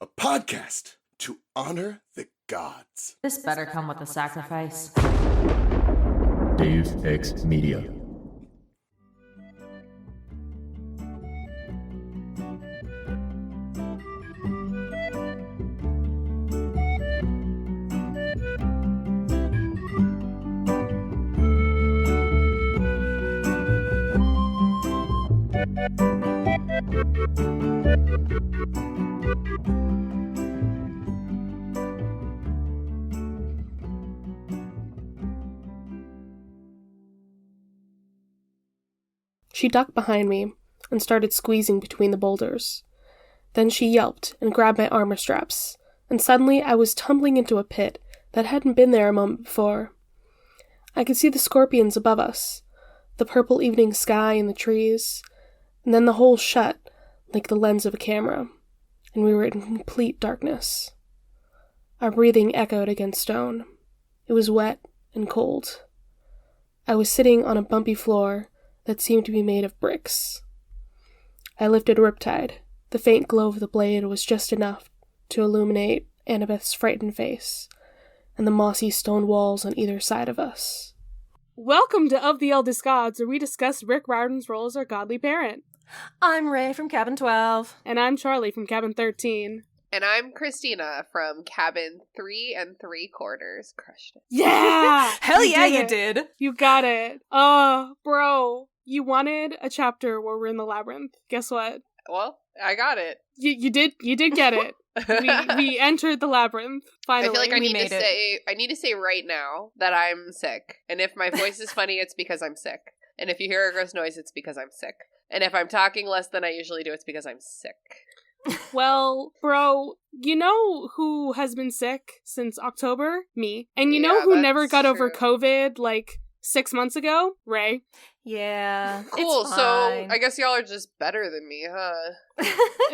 a podcast to honor the gods. This better come with a sacrifice. Dave X Media. She ducked behind me and started squeezing between the boulders. Then she yelped and grabbed my armor straps, and suddenly I was tumbling into a pit that hadn't been there a moment before. I could see the scorpions above us, the purple evening sky and the trees, and then the hole shut like the lens of a camera, and we were in complete darkness. Our breathing echoed against stone. It was wet and cold. I was sitting on a bumpy floor that seemed to be made of bricks. I lifted Riptide. The faint glow of the blade was just enough to illuminate Annabeth's frightened face, and the mossy stone walls on either side of us. Welcome to Of the Eldest Gods, where we discuss Rick Riordan's role as our godly parent. I'm Ray from Cabin 12. And I'm Charlie from Cabin 13. And I'm Christina from Cabin 3 3/4. Crushed it. Yeah! Hell yeah, you did. You got it. Oh, bro. You wanted a chapter where we're in the labyrinth. Guess what? Well, I got it. You did get it. We entered the labyrinth. Finally. I feel like I We need to say right now that I'm sick. And if my voice is funny, it's because I'm sick. And if you hear a gross noise, it's because I'm sick. And if I'm talking less than I usually do, it's because I'm sick. Well, bro, you know who has been sick since October? Me. And you know Yeah, who that's never got over true. COVID, like, 6 months ago? Ray. Yeah. Cool, it's so fine. I guess y'all are just better than me, huh?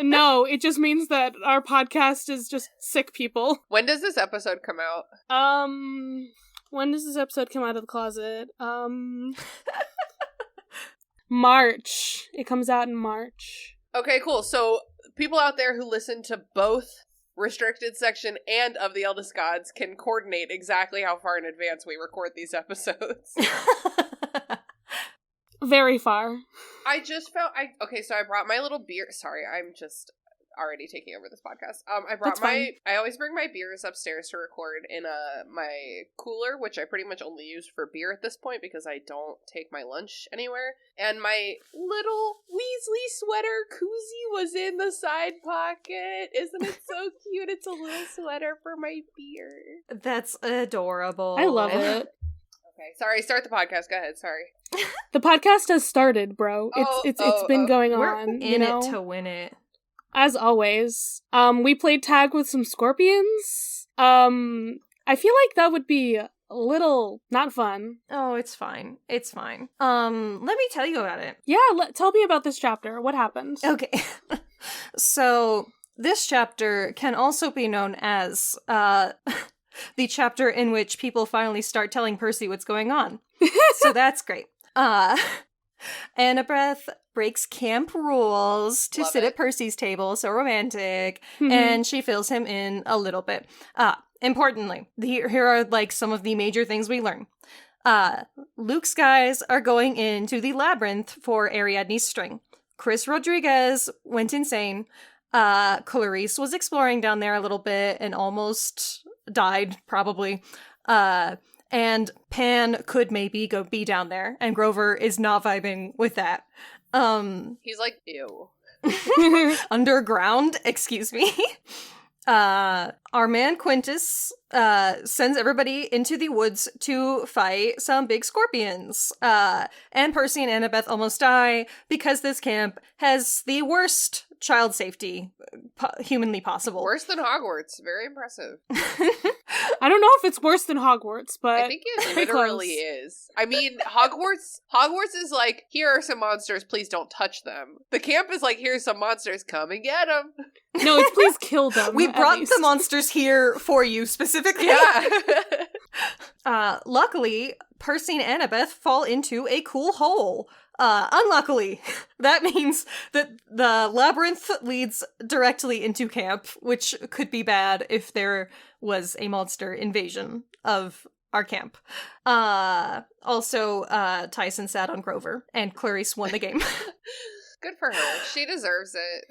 No, it just means that our podcast is just sick people. When does this episode come out? When does this episode come out of the closet? March. It comes out in March. Okay, cool. So people out there who listen to both Restricted Section and Of the Eldest Gods can coordinate exactly how far in advance we record these episodes. Very far. I just felt so I brought my little beer. Sorry, I'm just already taking over this podcast. I always bring my beers upstairs to record in my cooler, which I pretty much only use for beer at this point because I don't take my lunch anywhere. And my little Weasley sweater koozie was in the side pocket. Isn't it so cute? It's a little sweater for my beer. That's adorable. I love it. Okay, sorry, start the podcast. Go ahead, sorry. The podcast has started, bro. It's been going We're on. in it to win it. As always. We played tag with some scorpions. I feel like that would be a little not fun. Oh, it's fine. It's fine. Let me tell you about it. Yeah, tell me about this chapter. What happened? Okay. So, this chapter can also be known as, the chapter in which people finally start telling Percy what's going on. So that's great. Annabeth breaks camp rules to sit at Percy's table, so romantic, and she fills him in a little bit. Importantly, here are like some of the major things we learn. Luke's guys are going into the labyrinth for Ariadne's string. Chris Rodriguez went insane. Clarice was exploring down there a little bit and almost died, probably. And Pan could maybe go be down there, and Grover is not vibing with that. He's like, ew. Underground, excuse me. Our man Quintus sends everybody into the woods to fight some big scorpions. And Percy and Annabeth almost die because this camp has the worst child safety humanly possible. Worse than Hogwarts. Very impressive. I don't know if it's worse than Hogwarts, but I think it literally is. I mean, Hogwarts is like, here are some monsters, please don't touch them. The camp is like, here's some monsters, come and get them. No, it's please kill them. We brought the monsters here for you specifically. Yeah. Luckily, Percy and Annabeth fall into a cool hole. Unluckily, that means that the labyrinth leads directly into camp, which could be bad if there was a monster invasion of our camp. Also, Tyson sat on Grover, and Clarice won the game. Good for her. She deserves it.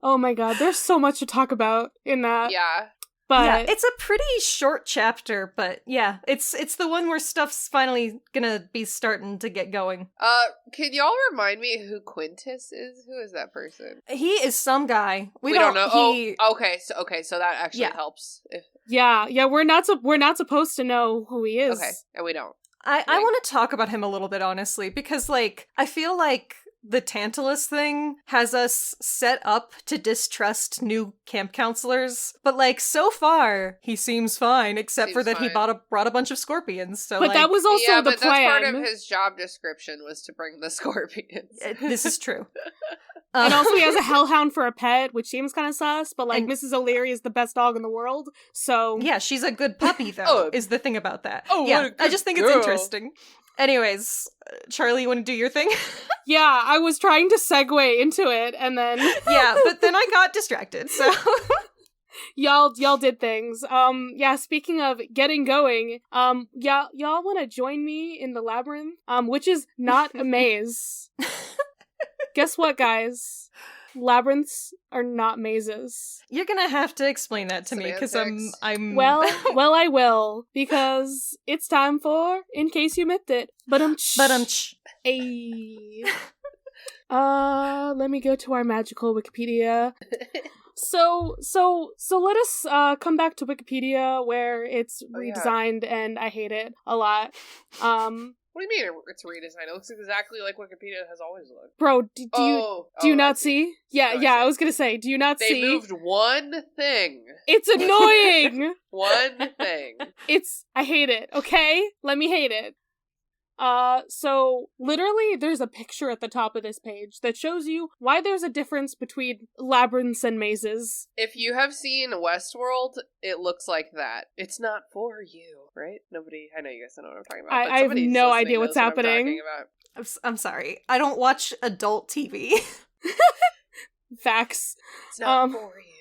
Oh my god, there's so much to talk about in that. Yeah. But yeah, it's a pretty short chapter, but yeah, it's the one where stuff's finally gonna be starting to get going. Can y'all remind me who Quintus is? Who is that person? He is some guy. We don't know. He... Okay, so that actually helps. Yeah, we're not supposed to know who he is. Okay, and we don't. I want to talk about him a little bit, honestly, because, like, I feel like the Tantalus thing has us set up to distrust new camp counselors, but, like, so far, he seems fine, except for that he brought a bunch of scorpions, so, but like, that was also the plan. That's part of his job description, was to bring the scorpions. This is true. And also he has a hellhound for a pet, which seems kind of sus, but, like, Mrs. O'Leary is the best dog in the world, so... Yeah, she's a good puppy, though, is the thing about that. Oh, yeah, I just think it's interesting. Anyways, Charlie, you want to do your thing? Yeah, I was trying to segue into it, and then... Yeah, but then I got distracted, so... Y'all did things. Yeah, speaking of getting going, y'all want to join me in the labyrinth? Which is not a maze. Guess what, guys? Labyrinths are not mazes. You're gonna have to explain that to me, because I'm... Well, I will, because it's time for In Case You Missed It. But Ay. Let me go to our magical Wikipedia. So let us come back to Wikipedia, where it's redesigned and I hate it a lot. What do you mean it's redesigned? It looks exactly like Wikipedia has always looked. Bro, do you not see? Yeah, I was gonna say, do you not see? They moved one thing. It's annoying! One thing. I hate it, okay? Let me hate it. So literally there's a picture at the top of this page that shows you why there's a difference between labyrinths and mazes. If you have seen Westworld, it looks like that. It's not for you, right? Nobody, I know you guys don't know what I'm talking about. I have no idea what's happening. I'm sorry. I don't watch adult TV. Facts. It's not for you.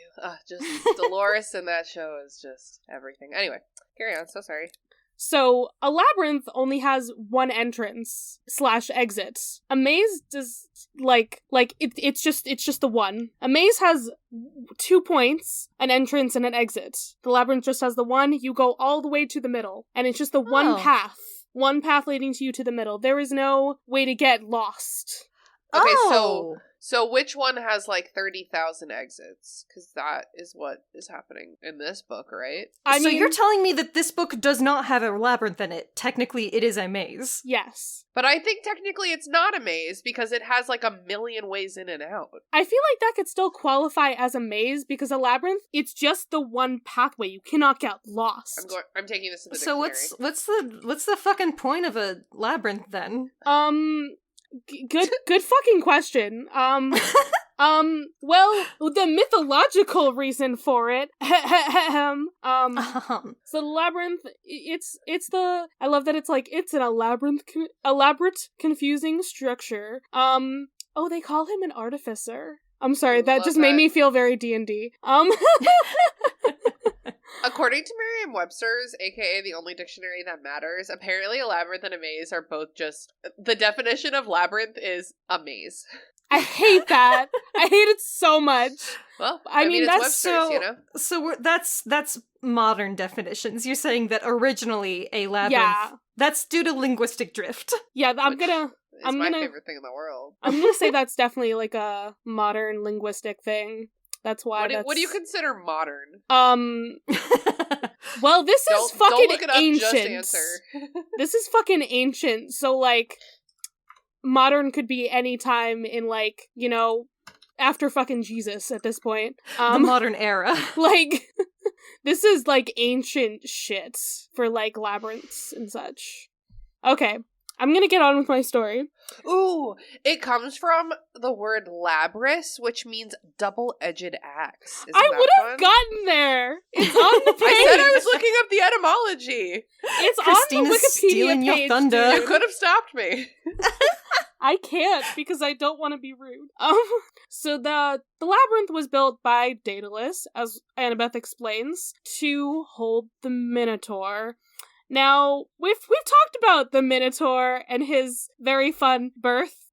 Just Dolores in that show is just everything. Anyway, carry on. So sorry. So, a labyrinth only has one entrance / exit. A maze does, it's just the one. A maze has 2 points, an entrance and an exit. The labyrinth just has the one, you go all the way to the middle, and it's just the one path. One path leading to you to the middle. There is no way to get lost. Okay, so which one has, 30,000 exits? Because that is what is happening in this book, right? I mean, you're telling me that this book does not have a labyrinth in it. Technically, it is a maze. Yes. But I think technically it's not a maze, because it has, a million ways in and out. I feel like that could still qualify as a maze, because a labyrinth, it's just the one pathway. You cannot get lost. I'm taking this to the dictionary. So what's the fucking point of a labyrinth, then? Good fucking question. Well, the mythological reason for it, so the labyrinth, I love that it's an elaborate, confusing structure. They call him an artificer. I'm sorry, that just made me feel very D&D. According to Merriam-Webster's, aka the only dictionary that matters, apparently a labyrinth and a maze are both just... The definition of labyrinth is a maze. I hate that. I hate it so much. Well, I mean that's Webster's, so. You know? So that's modern definitions. You're saying that originally a labyrinth. That's due to linguistic drift. Yeah, It's my favorite thing in the world. I'm gonna say that's definitely a modern linguistic thing. That's why. What do you consider modern? Well, this is fucking don't look it up, ancient. Just answer. This is fucking ancient. So modern could be any time in after fucking Jesus at this point. The modern era. This is ancient shit for labyrinths and such. Okay. I'm gonna get on with my story. Ooh, it comes from the word labris, which means double-edged axe. I would have gotten there. It's on the page. I said I was looking up the etymology. It's Christina's on the Wikipedia stealing your page, thunder. dude. You could have stopped me. I can't because I don't want to be rude. So the labyrinth was built by Daedalus, as Annabeth explains, to hold the Minotaur. Now, we've talked about the Minotaur and his very fun birth,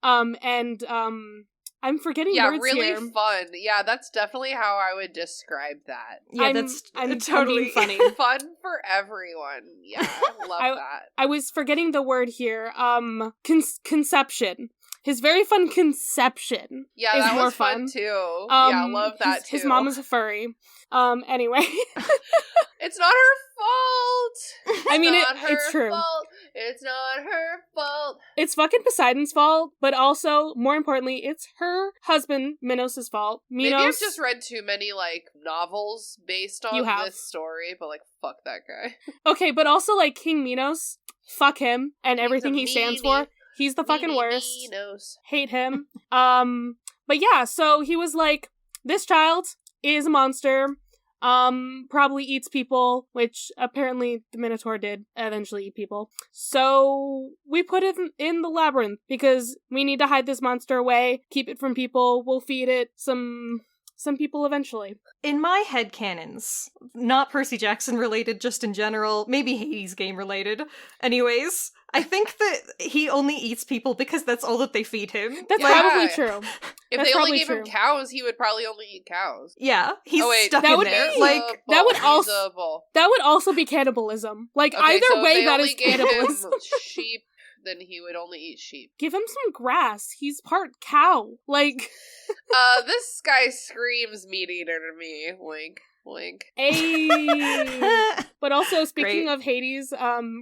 I'm forgetting words really here. fun. Yeah, that's definitely how I would describe that. Yeah, I'm totally being funny. Fun for everyone. Yeah, love that. I was forgetting the word here. Conception. His very fun conception Yeah, is that more was fun too. Yeah, I love that too. His mom is a furry. Anyway. It's not her fault. I mean, it's true. Fault. It's not her fault. It's fucking Poseidon's fault, but also, more importantly, it's her husband, Minos' fault. Maybe I've just read too many, like, novels based on You have. this story, but, like, fuck that guy. Okay, but also, like, King Minos, fuck him, and everything he stands for. He's the fucking worst. Minos. Hate him. But yeah, so he was like, this child is a monster. Probably eats people, which apparently the Minotaur did eventually eat people. So we put it in the labyrinth because we need to hide this monster away, keep it from people. We'll feed it some people eventually. In my headcanons, not Percy Jackson related, just in general, maybe Hades game related. Anyways, I think that he only eats people because that's all that they feed him. That's Yeah. probably true. If That's they only probably gave him true. cows, he would probably only eat cows. Yeah, he's stuck that in would there. be- Like, that would also- Feasible. That would also be cannibalism. Like, Okay, either so if way, they that only is gave cannibalism. him sheep, then he would only eat sheep. Give him some grass. He's part cow. Like, This guy screams meat eater to me. Wink, wink. But also, speaking Great. of Hades,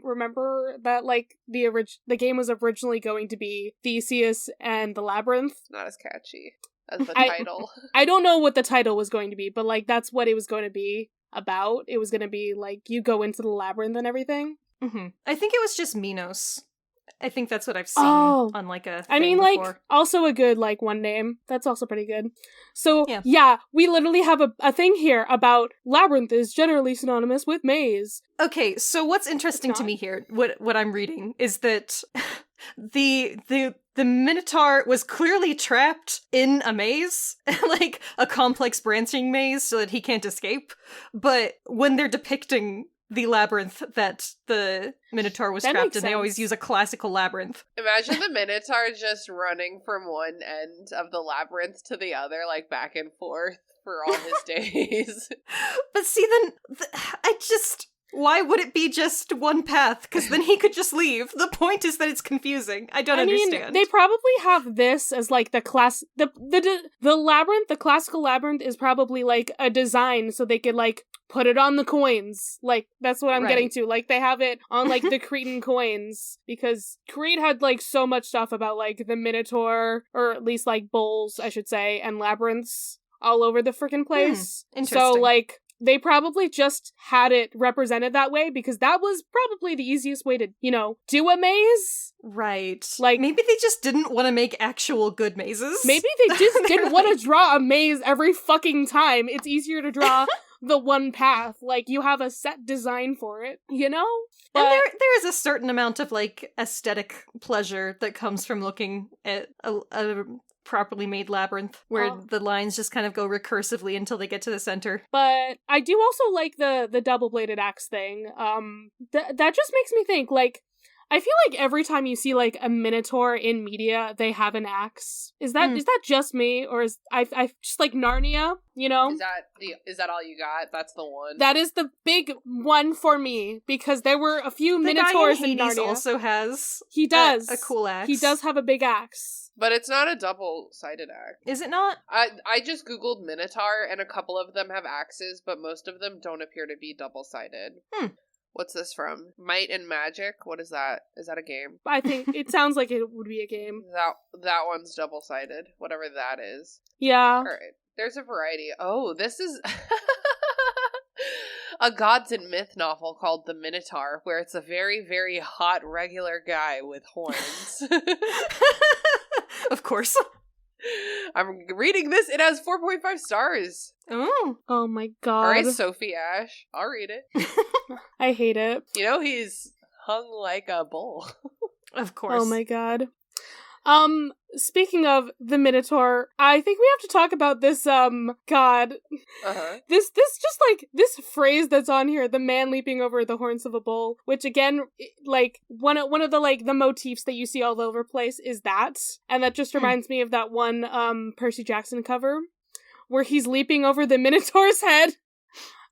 remember that, like, the game was originally going to be Theseus and the Labyrinth? It's not as catchy as the I- title. I don't know what the title was going to be, but, like, that's what it was going to be about. It was going to be, like, you go into the labyrinth and everything. I think it was just Minos. I think that's what I've seen Oh. on, like, a thing I mean, before. like, also a good, like, one name. That's also pretty good. So, Yeah. yeah, we literally have a thing here about labyrinth is generally synonymous with maze. Okay, so what's interesting to not. me here, what I'm reading, is that the Minotaur was clearly trapped in a maze, like a complex branching maze, so that he can't escape. But when they're depicting the labyrinth that the Minotaur was That trapped makes in, they always sense. use a classical labyrinth. Imagine the Minotaur just running from one end of the labyrinth to the other, like back and forth for all his days. But see, then, why would it be just one path? Because then he could just leave. The point is that it's confusing. I don't understand. They probably have this as, like, the labyrinth, the classical labyrinth is probably, like, a design so they could, like, put it on the coins. Like, that's what I'm getting to. Like, they have it on, like, the Cretan coins. Because Crete had, like, so much stuff about, like, the Minotaur, or at least, like, bulls, I should say, and labyrinths all over the freaking place. Interesting. So, like, they probably just had it represented that way because that was probably the easiest way to, do a maze. Right. Like, maybe they just didn't want to make actual good mazes. Maybe they just didn't want to draw a maze every fucking time. It's easier to draw the one path. Like, you have a set design for it, But And there is a certain amount of, like, aesthetic pleasure that comes from looking at a properly made labyrinth where the lines just kind of go recursively until they get to the center. But I do also like the double-bladed axe thing. That just makes me think, like, I feel like every time you see, like, a Minotaur in media, they have an axe. Is that just me, or is I just like Narnia? Is that all you got? That's the one. That is the big one for me because there were a few The Minotaurs guy in Hades Narnia. also has He does a cool axe. He does have a big axe. But it's not a double-sided axe. Is it not? I just googled Minotaur, and a couple of them have axes, but most of them don't appear to be double-sided. What's this from? Might and Magic? What is that? Is that a game? I think it sounds like it would be a game. That one's double-sided, whatever that is. Yeah. Alright. There's a variety. Oh, this is... a gods and myth novel called The Minotaur, where it's a very, very hot regular guy with horns. Of course. I'm reading this. It has 4.5 stars. Oh my god. Alright, Sophie Ash. I'll read it. I hate it. You know, he's hung like a bull. Of course. Oh my god. Speaking of the Minotaur, I think we have to talk about this, god. Uh-huh. This just, like, this phrase that's on here, the man leaping over the horns of a bull, which again, like, one of the, like, the motifs that you see all over the place is that, and that just reminds me of that one, Percy Jackson cover, where he's leaping over the Minotaur's head.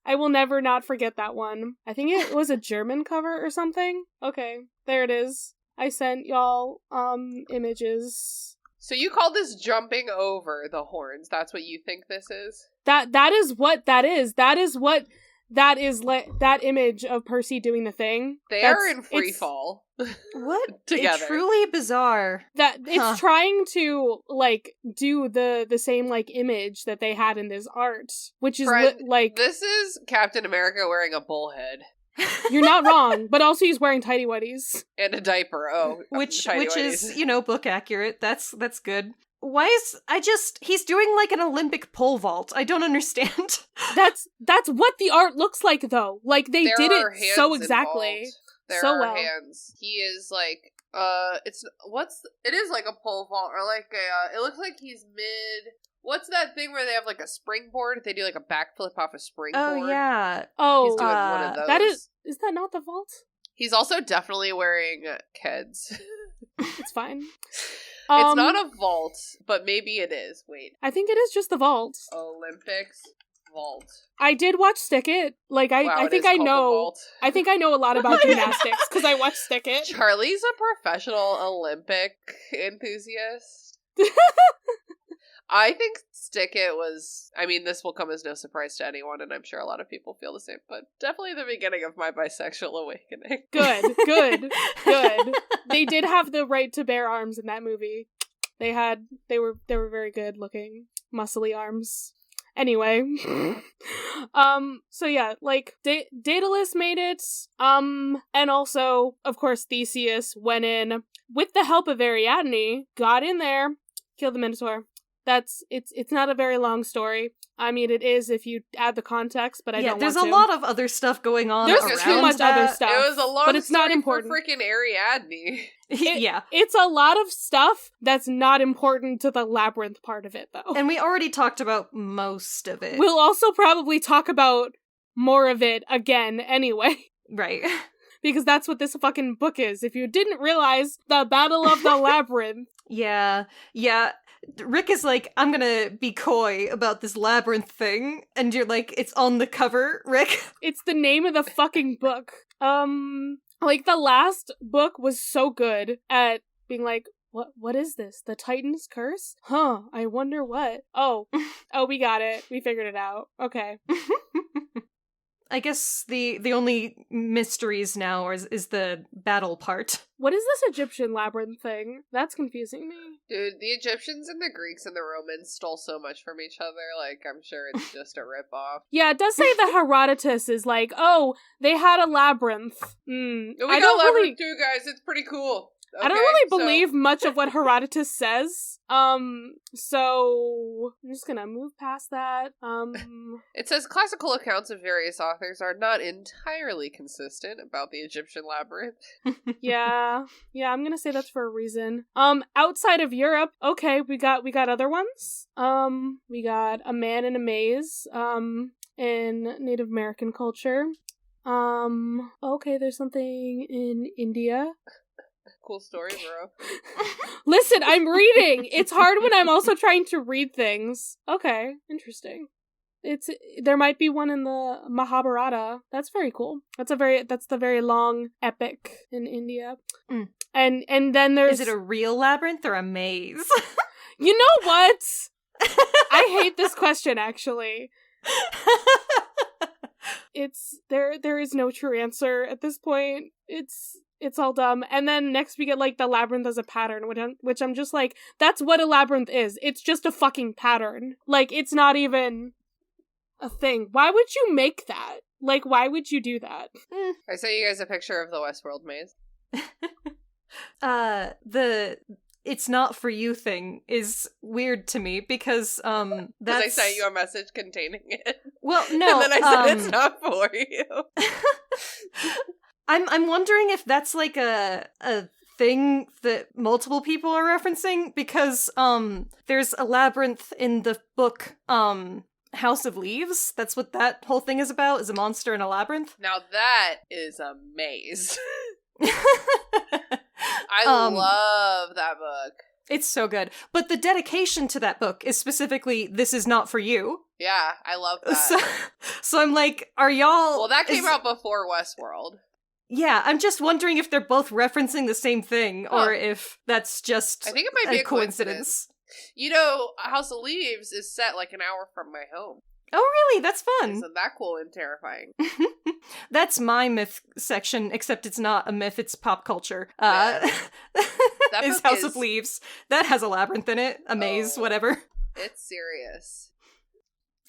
I will never not forget that one. I think it was a German cover or something. Okay, there it is. I sent y'all, images. So you call this jumping over the horns? That's what you think this is? That is what that is. That is what that is, that image of Percy doing the thing. They are in free fall. What? Together. Truly bizarre. That it's trying to, like, do the same, like, image that they had in this art, which is like, this is Captain America wearing a bullhead. You're not wrong, but also he's wearing tighty whities and a diaper. Which is, you know, book accurate. That's good. Why is he's doing like an Olympic pole vault. I don't understand. That's what the art looks like, though. Like, they did it so exactly. There so are well. hands. He is like it is like a pole vault, or like a it looks like he's mid. What's that thing where they have like a springboard? They do like a backflip off a springboard. Oh yeah. Oh, he's doing one of those. That is that not the vault? He's also definitely wearing Keds. It's fine. It's not a vault, but maybe it is. Wait. I think it is just the vault. Olympics vault. I did watch Stick It. Like, I think I know. I think I know a lot about gymnastics because I watched Stick It. Charlie's a professional Olympic enthusiast. I think Stick It was, I mean, this will come as no surprise to anyone, and I'm sure a lot of people feel the same, but definitely the beginning of my bisexual awakening. Good. They did have the right to bear arms in that movie. They were very good looking, muscly arms. Anyway. So yeah, like, Daedalus made it, and also, of course, Theseus went in, with the help of Ariadne, got in there, killed the Minotaur. It's not a very long story. I mean, it is if you add the context, but I don't want to. There's a lot of other stuff going on. There's too much other stuff. It was a long but it's story not important. for freaking Ariadne. Yeah. It's a lot of stuff that's not important to the labyrinth part of it, though. And we already talked about most of it. We'll also probably talk about more of it again anyway. Right. Because that's what this fucking book is. If you didn't realize, the Battle of the Labyrinth. Yeah. Rick is like, I'm gonna be coy about this labyrinth thing, and you're like, it's on the cover, Rick. It's the name of the fucking book. Like, the last book was so good at being like, what is this? The Titan's Curse? Huh, I wonder what. Oh, we got it. We figured it out. Okay. I guess the only mysteries now is the battle part. What is this Egyptian labyrinth thing? That's confusing me. Dude, the Egyptians and the Greeks and the Romans stole so much from each other, like, I'm sure it's just a ripoff. Yeah, it does say that Herodotus is like, oh, they had a labyrinth. We got labyrinth too, guys. It's pretty cool. Okay, I don't really believe much of what Herodotus says. So I'm just gonna move past that. It says classical accounts of various authors are not entirely consistent about the Egyptian labyrinth. Yeah, I'm gonna say that's for a reason. Outside of Europe, okay, we got other ones. We got A Man in a Maze, in Native American culture. Okay, there's something in India. Cool story, bro. Listen, I'm reading! It's hard when I'm also trying to read things. Okay, interesting. There might be one in the Mahabharata. That's very cool. That's the very long epic in India. Mm. And then there's... Is it a real labyrinth or a maze? You know what? I hate this question, actually. There is no true answer at this point. It's all dumb. And then next we get, like, the labyrinth as a pattern, which I'm just like, that's what a labyrinth is. It's just a fucking pattern. Like, it's not even... a thing. Why would you make that? Like, why would you do that? I sent you guys a picture of the Westworld maze. The it's not for you thing is weird to me because Because I sent you a message containing it. Well, no. And then I said it's not for you. I'm wondering if that's like a thing that multiple people are referencing because there's a labyrinth in the book House of Leaves. That's what that whole thing is about, is a monster in a labyrinth. Now that is a maze. I love that book. It's so good. But the dedication to that book is specifically, this is not for you. Yeah, I love that. So I'm like, are y'all... Well, that came out before Westworld. Yeah, I'm just wondering if they're both referencing the same thing, or if that's just I think it might be a coincidence. You know, House of Leaves is set like an hour from my home. Oh, really? That's fun. Isn't that cool and terrifying? That's my myth section, except it's not a myth, it's pop culture. Yeah. That is book House of Leaves. That has a labyrinth in it, a maze, whatever. It's serious.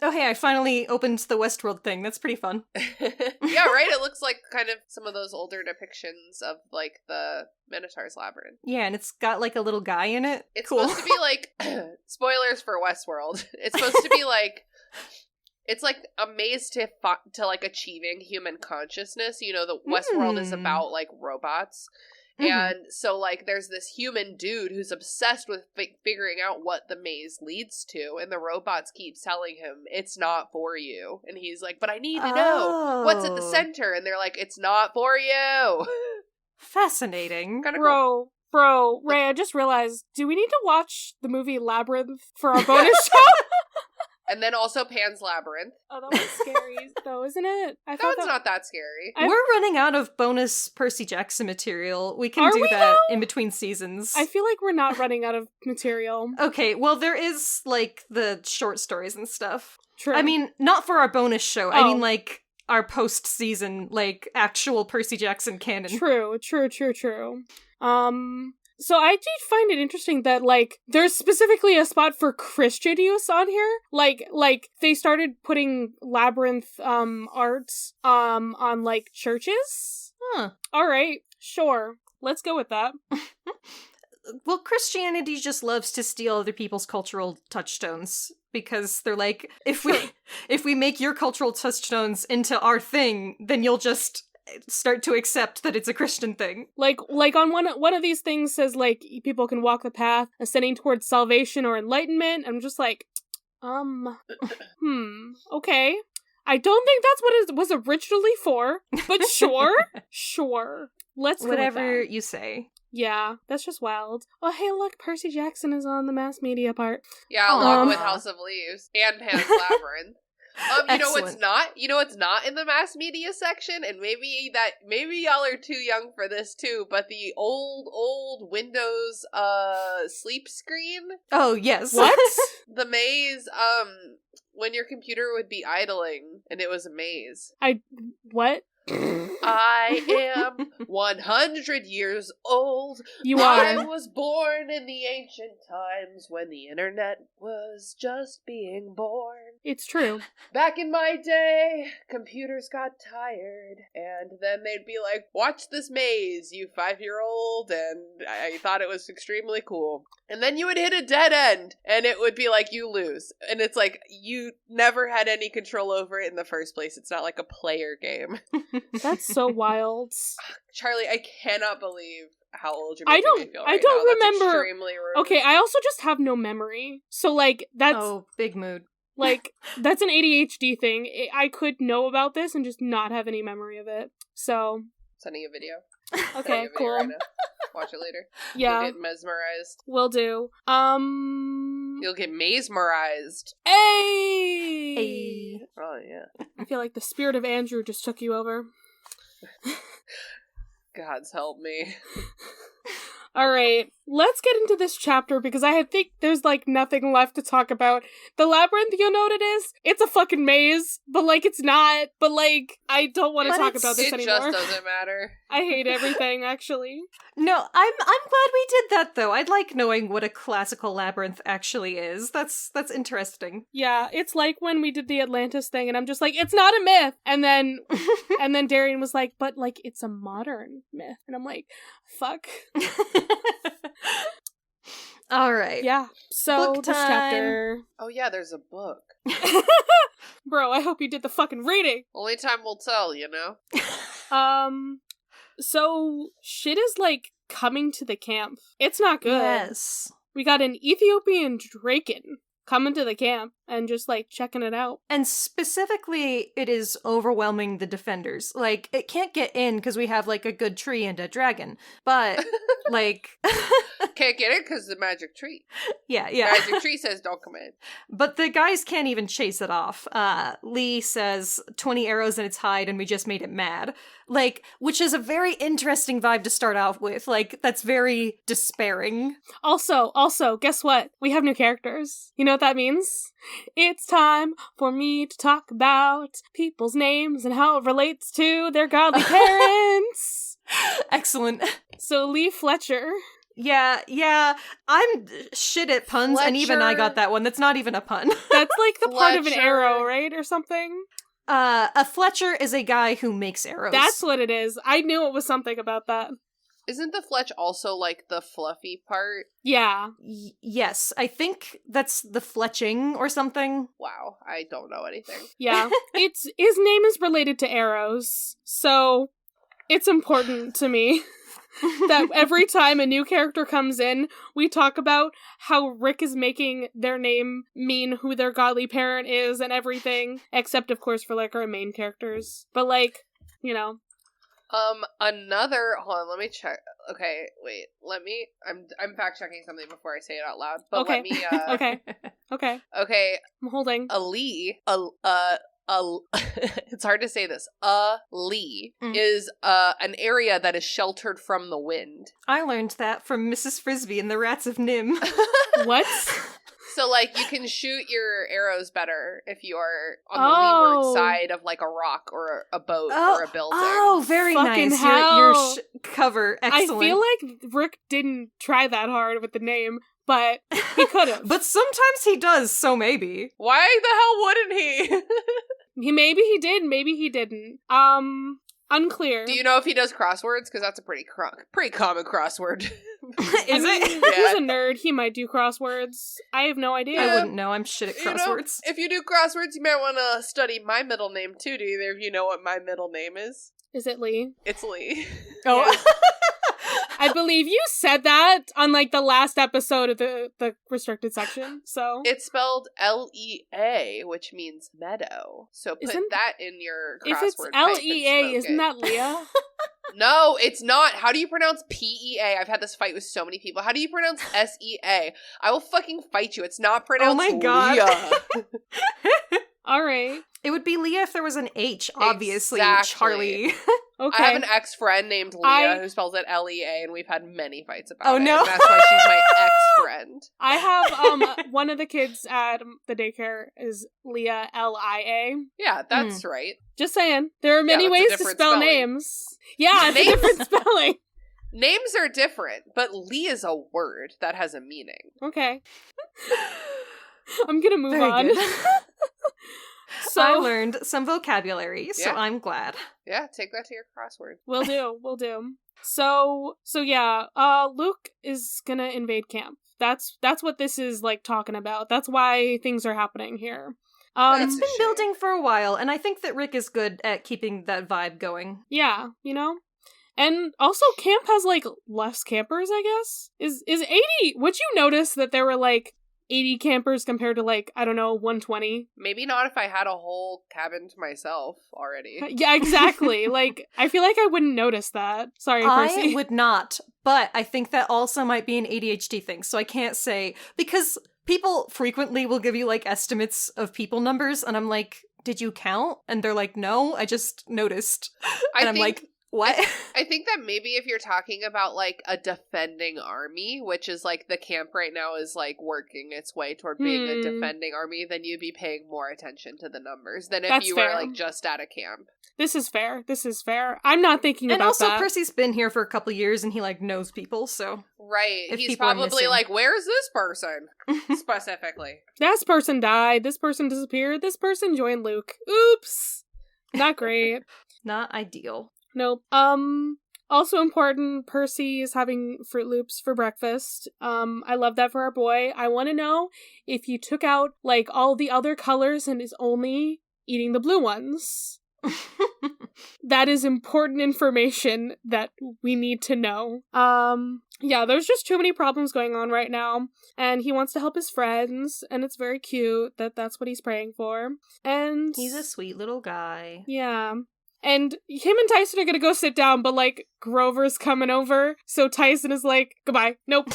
Oh, hey, I finally opened the Westworld thing. That's pretty fun. Yeah, right? It looks like kind of some of those older depictions of, like, the Minotaur's Labyrinth. Yeah, and it's got, like, a little guy in it. It's cool. supposed to be, like, spoilers for Westworld. It's supposed to be, like, it's, like, a maze to like, achieving human consciousness. You know, the Westworld is about, like, robots. And so, like, there's this human dude who's obsessed with figuring out what the maze leads to, and the robots keep telling him, it's not for you. And he's like, but I need to know what's at the center. And they're like, it's not for you. Fascinating. Kind of cool. Bro, Ray, I just realized, do we need to watch the movie Labyrinth for our bonus show? And then also Pan's Labyrinth. Oh, that was scary, though, isn't it? That one's not that scary. We're running out of bonus Percy Jackson material. We can do that in between seasons. I feel like we're not running out of material. Okay, well, there is, like, the short stories and stuff. True. I mean, not for our bonus show. I mean, like, our post-season, like, actual Percy Jackson canon. True. So I did find it interesting that, like, there's specifically a spot for Christian use on here. Like they started putting labyrinth arts on, like, churches. Huh. Alright, sure. Let's go with that. Well, Christianity just loves to steal other people's cultural touchstones. Because they're like, if we make your cultural touchstones into our thing, then you'll just start to accept that it's a Christian thing. Like on one of these things says, like, people can walk the path ascending towards salvation or enlightenment. I'm just like, okay. I don't think that's what it was originally for, but sure. Let's go whatever with that. You say. Yeah, that's just wild. Oh, hey, look, Percy Jackson is on the mass media part. Yeah, along with House of Leaves and Pan's Labyrinth. You know what's not? You know what's not in the mass media section? And maybe y'all are too young for this too, but the old Windows sleep screen? Oh, yes. What? The maze, when your computer would be idling and it was a maze. What? I am 100 years old. I was born in the ancient times when the internet was just being born. It's true. Back in my day, computers got tired, and then they'd be like, watch this maze, you 5-year-old, and I thought it was extremely cool. And then you would hit a dead end, and it would be like, you lose. And it's like, you never had any control over it in the first place. It's not like a player game. That's so wild. Charlie, I cannot believe how old you're I making me feel right don't now. That's remember. extremely rude. Okay, I also just have no memory. So, like, that's... Oh, big mood. Like, that's an ADHD thing. I could know about this and just not have any memory of it. So... Sending a video. Okay, cool. Right now. Watch it later. Yeah. You'll get mesmerized. Will do. You'll get mesmerized. Hey! Oh, yeah. I feel like the spirit of Andrew just took you over. God's help me. All right, let's get into this chapter because I think there's, like, nothing left to talk about. The labyrinth, you know what it is? It's a fucking maze, but, like, it's not. But, like, I don't want to talk about this anymore. It just doesn't matter. I hate everything, actually. No, I'm glad we did that, though. I'd like knowing what a classical labyrinth actually is. That's interesting. Yeah, it's like when we did the Atlantis thing, and I'm just like, it's not a myth! And then Darian was like, but, like, it's a modern myth. And I'm like, fuck. All right. Yeah, so Book this time. chapter... Oh yeah, there's a book. Bro, I hope you did the fucking reading! Only time will tell, you know? So shit is, like, coming to the camp. It's not good. Yes. We got an Ethiopian Draken coming to the camp and just, like, checking it out. And specifically, it is overwhelming the defenders. Like, it can't get in because we have, like, a good tree and a dragon. But, like... Can't get it because the magic tree. Yeah. Magic tree says don't come in. But the guys can't even chase it off. Lee says 20 arrows in its hide and we just made it mad. Like, which is a very interesting vibe to start out with. Like, that's very despairing. Also, guess what? We have new characters. You know what that means? It's time for me to talk about people's names and how it relates to their godly parents. Excellent. So, Lee Fletcher. Yeah, I'm shit at puns, and even I got that one. That's not even a pun. That's like the part of an Fletcher. arrow, right? Or something? A Fletcher is a guy who makes arrows. That's what it is. I knew it was something about that. Isn't the fletch also like the fluffy part? Yeah. Yes, I think that's the fletching or something. Wow, I don't know anything. Yeah. His name is related to arrows, so it's important to me. That every time a new character comes in, we talk about how Rick is making their name mean who their godly parent is and everything, except of course for like our main characters. But like, you know. Hold on, let me check. Okay, wait, I'm fact checking something before I say it out loud, but okay. let me, Okay. Okay, I'm holding. It's hard to say this. Lee is an area that is sheltered from the wind. I learned that from Mrs. Frisbee and the Rats of Nim. What? So, like, you can shoot your arrows better if you are on the leeward side of, like, a rock or a boat or a building. Oh, very Fucking nice. hell. Your cover, excellent. I feel like Rick didn't try that hard with the name, but he could have. But sometimes he does, so maybe. Why the hell wouldn't he? Maybe he did, maybe he didn't. Unclear. Do you know if he does crosswords? Because that's a pretty common crossword. Is it? Yeah. He's a nerd. He might do crosswords. I have no idea. I wouldn't know. I'm shit at crosswords. If you do crosswords, you might want to study my middle name too. Do either of you know what my middle name is? Is it Lee? It's Lee. Oh. Yeah. I believe you said that on like the last episode of the restricted section. So it's spelled Lea, which means meadow. So put that in your crossword. If it's Lea, isn't that Leah? No, it's not. How do you pronounce Pea? I've had this fight with so many people. How do you pronounce Sea? I will fucking fight you. It's not pronounced. Oh my god. Leah. All right. It would be Leah if there was an H, obviously. Exactly. Charlie. Okay. I have an ex-friend named Leah who spells it Lea, and we've had many fights about it. Oh no. And that's why she's my ex-friend. I have one of the kids at the daycare is Leah Lia. Yeah, that's right. Just saying. There are many ways to spell spelling. Names. Yeah, it's a different spelling. Names are different, but Lee is a word that has a meaning. Okay. I'm gonna move Very on. good. So I learned some vocabulary, so I'm glad. Yeah, take that to your crossword. We'll do. So yeah, Luke is gonna invade camp. That's what this is like talking about. That's why things are happening here. It's been building for a while, and I think that Rick is good at keeping that vibe going. Yeah, you know? And also camp has like less campers, I guess. Is 80, would you notice that there were like 80 campers compared to like, I don't know, 120? Maybe not if I had a whole cabin to myself already. Yeah, exactly. Like, I feel like I wouldn't notice that. Sorry, Percy. I would not, but I think that also might be an ADHD thing, so I can't say, because people frequently will give you like estimates of people numbers, and I'm like, did you count? And they're like, no, I just noticed. And I'm like, What? I think that maybe if you're talking about, like, a defending army, which is, like, the camp right now is, like, working its way toward being a defending army, then you'd be paying more attention to the numbers than if you were, like, just at a camp. This is fair. This is fair. I'm not thinking about that. And also, Percy's been here for a couple years, and he, like, knows people, so... Right. He's probably like, where's this person? Specifically. This person died. This person disappeared. This person joined Luke. Oops. Not great. Not ideal. Nope. Also important, Percy is having Fruit Loops for breakfast. I love that for our boy. I want to know if you took out, like, all the other colors and is only eating the blue ones. That is important information that we need to know. Yeah, there's just too many problems going on right now, and he wants to help his friends, and it's very cute that that's what he's praying for. And he's a sweet little guy. Yeah. And him and Tyson are gonna go sit down, but, like, Grover's coming over, so Tyson is like, goodbye. Nope.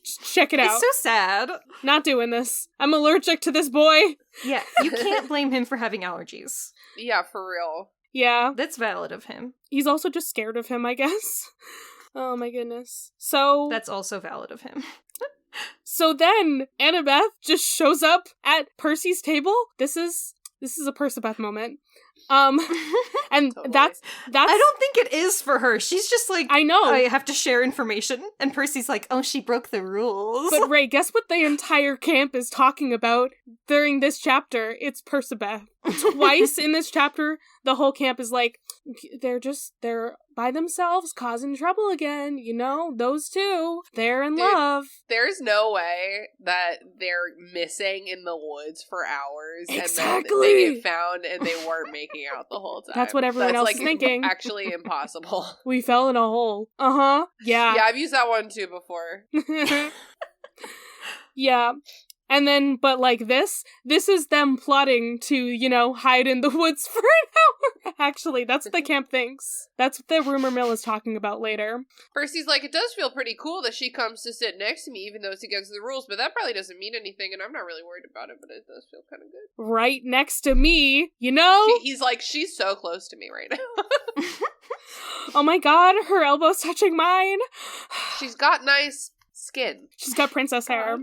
Just check it out. It's so sad. Not doing this. I'm allergic to this boy. Yeah, you can't blame him for having allergies. Yeah, for real. Yeah. That's valid of him. He's also just scared of him, I guess. Oh my goodness. So... That's also valid of him. So then, Annabeth just shows up at Percy's table. This is a Percabeth moment. And Totally. that's I don't think it is for her. She's just like, I know. I have to share information. And Percy's like, oh, she broke the rules. But Ray, guess what the entire camp is talking about during this chapter? It's Percabeth. Twice in this chapter, the whole camp is like, they're by themselves causing trouble again, you know? Those two, they're in love. There's no way that they're missing in the woods for hours Exactly. and then they get found and they weren't making out the whole time. That's what everyone else like, is thinking. Actually impossible. We fell in a hole. Uh-huh. Yeah. Yeah, I've used that one too before. Yeah. And then, but like this is them plotting to, you know, hide in the woods for an hour. Actually, that's what the camp thinks. That's what the rumor mill is talking about later. Percy's like, it does feel pretty cool that she comes to sit next to me, even though it's against the rules, but that probably doesn't mean anything, and I'm not really worried about it, but it does feel kind of good. Right next to me, you know? He's like, she's so close to me right now. Oh my god, her elbow's touching mine. She's got nice skin. She's got princess hair.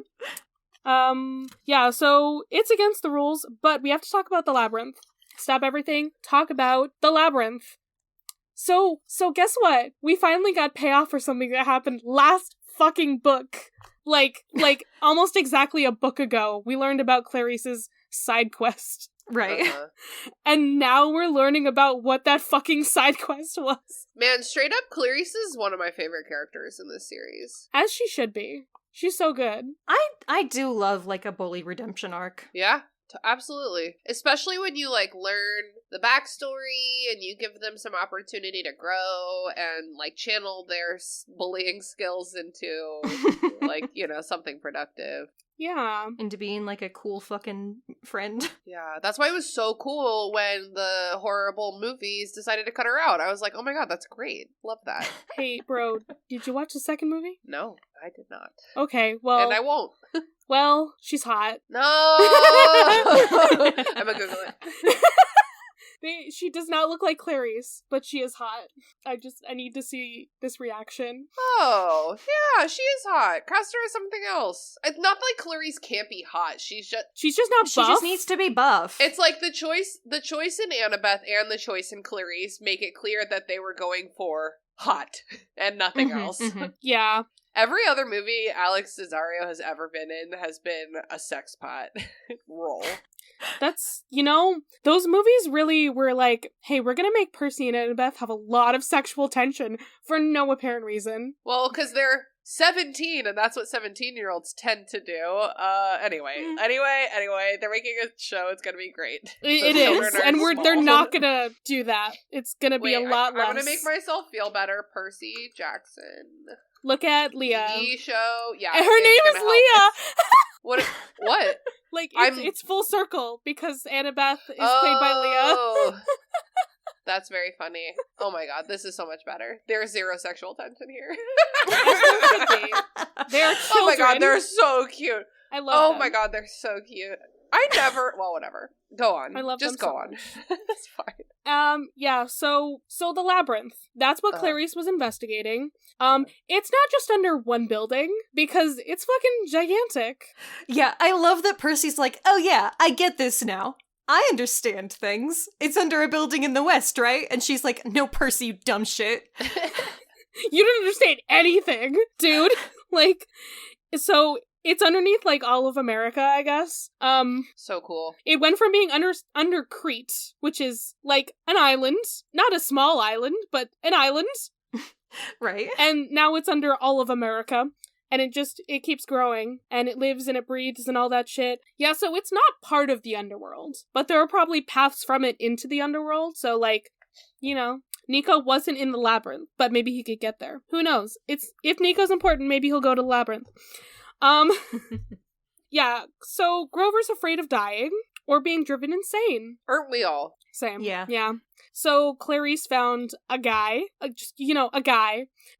Yeah, so it's against the rules, but we have to talk about the labyrinth. Stop everything, talk about the labyrinth. So guess what? We finally got payoff for something that happened last fucking book. Like almost exactly a book ago, we learned about Clarice's side quest. Right. Uh-huh. And now we're learning about what that fucking side quest was. Man, straight up, Clarice is one of my favorite characters in this series. As she should be. She's so good. I do love, like, a bully redemption arc. Yeah, absolutely. Especially when you, like, learn the backstory and you give them some opportunity to grow and, like, channel their bullying skills into, like, you know, something productive. Yeah. Into being, like, a cool fucking friend. Yeah, that's why it was so cool when the horrible movies decided to cut her out. I was like, oh my god, that's great. Love that. Hey, bro, did you watch the second movie? No, I did not. Okay, well... And I won't. Well, she's hot. No! I'm gonna Google it. She does not look like Clarice, but she is hot. I need to see this reaction. Oh, yeah, she is hot. Cast her as something else. It's not like Clarice can't be hot. She's just not buff. She just needs to be buff. It's like the choice in Annabeth and the choice in Clarice make it clear that they were going for hot and nothing else. Mm-hmm. Yeah. Every other movie Alex Cesario has ever been in has been a sex pot role. That's, you know, those movies really were like, hey, we're gonna make Percy and Annabeth have a lot of sexual tension for no apparent reason. Well, because they're 17, and that's what 17-year-olds tend to do. Anyway, they're making a show. It's gonna be great. It is, and they're not gonna do that. It's gonna be a lot less. I'm gonna make myself feel better. Percy Jackson. Look at Leah. The show, yeah. And her name is Leah! What? Like, it's full circle, because Annabeth is played by Leah. That's very funny. Oh my god, this is so much better. There's zero sexual tension here. They're children. Oh my god, they're so cute. I love them. Oh my god, they're so cute. Well, whatever. Go on. I love Just them go so on. much. That's fine. Yeah, so the labyrinth. That's what Clarice was investigating. It's not just under one building, because it's fucking gigantic. Yeah, I love that Percy's like, oh yeah, I get this now. I understand things. It's under a building in the west, right? And she's like, no, Percy, you dumb shit. You don't understand anything, dude. Like, so it's underneath, like, all of America, I guess. So cool. It went from being under Crete, which is, like, an island. Not a small island, but an island. Right. And now it's under all of America. And it keeps growing. And it lives and it breathes and all that shit. Yeah, so it's not part of the underworld. But there are probably paths from it into the underworld. So, like, you know, Nico wasn't in the labyrinth, but maybe he could get there. Who knows? If Nico's important, maybe he'll go to the labyrinth. Yeah, so Grover's afraid of dying or being driven insane. Aren't we all? Same. Yeah. So Clarice found a guy,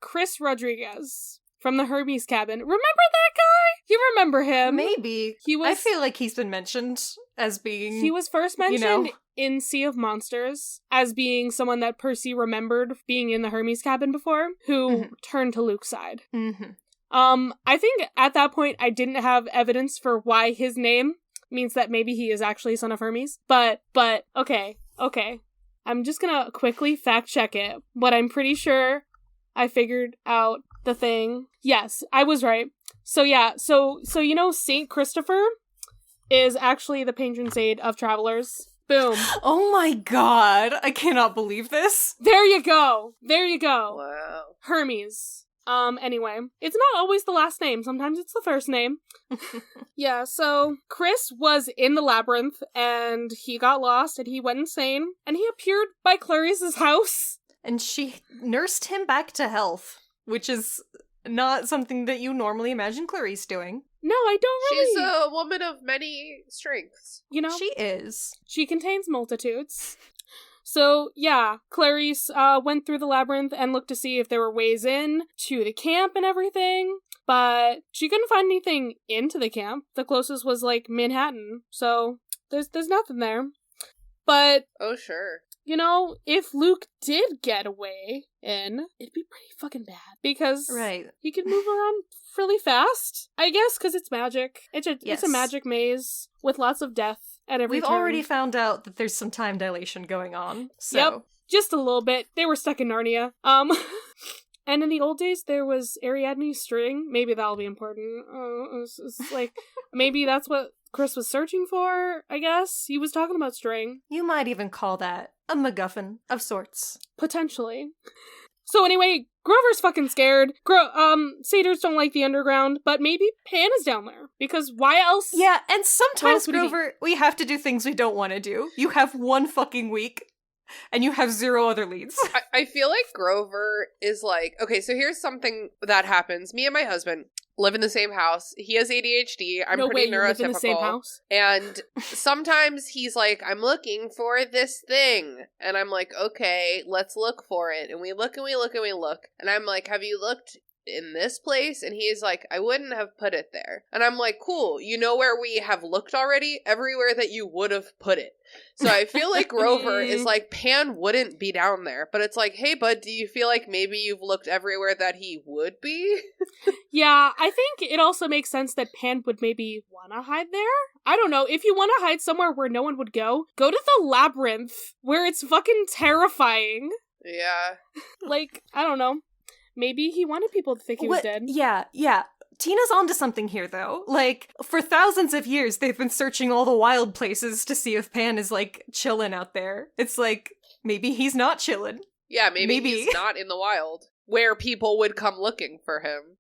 Chris Rodriguez from the Hermes cabin. Remember that guy? You remember him? Maybe. I feel like he's been mentioned as being... He was first mentioned in Sea of Monsters as being someone that Percy remembered being in the Hermes cabin before, who turned to Luke's side. Mm-hmm. I think at that point I didn't have evidence for why his name means that maybe he is actually son of Hermes. But, okay. I'm just gonna quickly fact check it, but I'm pretty sure I figured out the thing. Yes, I was right. So yeah, so you know Saint Christopher is actually the patron saint of travelers. Boom. Oh my god, I cannot believe this. There you go. Wow. Hermes. Anyway, it's not always the last name. Sometimes it's the first name. Yeah, so Chris was in the labyrinth and he got lost and he went insane and he appeared by Clarice's house. And she nursed him back to health, which is not something that you normally imagine Clarice doing. No, I don't really. She's a woman of many strengths. You know? She is. She contains multitudes. So, yeah, Clarice went through the labyrinth and looked to see if there were ways in to the camp and everything, but she couldn't find anything into the camp. The closest was, like, Manhattan, so there's nothing there. But... Oh, sure. You know, if Luke did get away in, it'd be pretty fucking bad, because he could move around really fast, I guess, because it's magic. It's a magic maze with lots of death. We've already found out that there's some time dilation going on. So. Yep, just a little bit. They were stuck in Narnia. And in the old days, there was Ariadne's string. Maybe that'll be important. It's like, maybe that's what Chris was searching for, I guess. He was talking about string. You might even call that a MacGuffin of sorts. Potentially. So anyway, Grover's fucking scared. Satyrs don't like the underground, but maybe Pan is down there. Because why else? Yeah, and sometimes, Grover, we have to do things we don't want to do. You have one fucking week, and you have 0 other leads. I feel like Grover is like, okay, so here's something that happens. Me and my husband live in the same house. He has ADHD. I'm pretty neurotypical. Live in the same house? And sometimes he's like, I'm looking for this thing. And I'm like, okay, let's look for it. And we look and we look and we look. And I'm like, have you looked in this place? And he's like, I wouldn't have put it there. And I'm like, cool, you know where we have looked already? Everywhere that you would have put it. So I feel like Grover is like, Pan wouldn't be down there. But it's like, hey, bud, do you feel like maybe you've looked everywhere that he would be? Yeah, I think it also makes sense that Pan would maybe want to hide there. I don't know. If you want to hide somewhere where no one would go to the labyrinth, where it's fucking terrifying. Yeah. Like, I don't know. Maybe he wanted people to think he was dead. Yeah. Tina's onto something here, though. Like, for thousands of years, they've been searching all the wild places to see if Pan is, like, chillin' out there. It's like, maybe he's not chillin'. Yeah, maybe he's not in the wild, where people would come looking for him.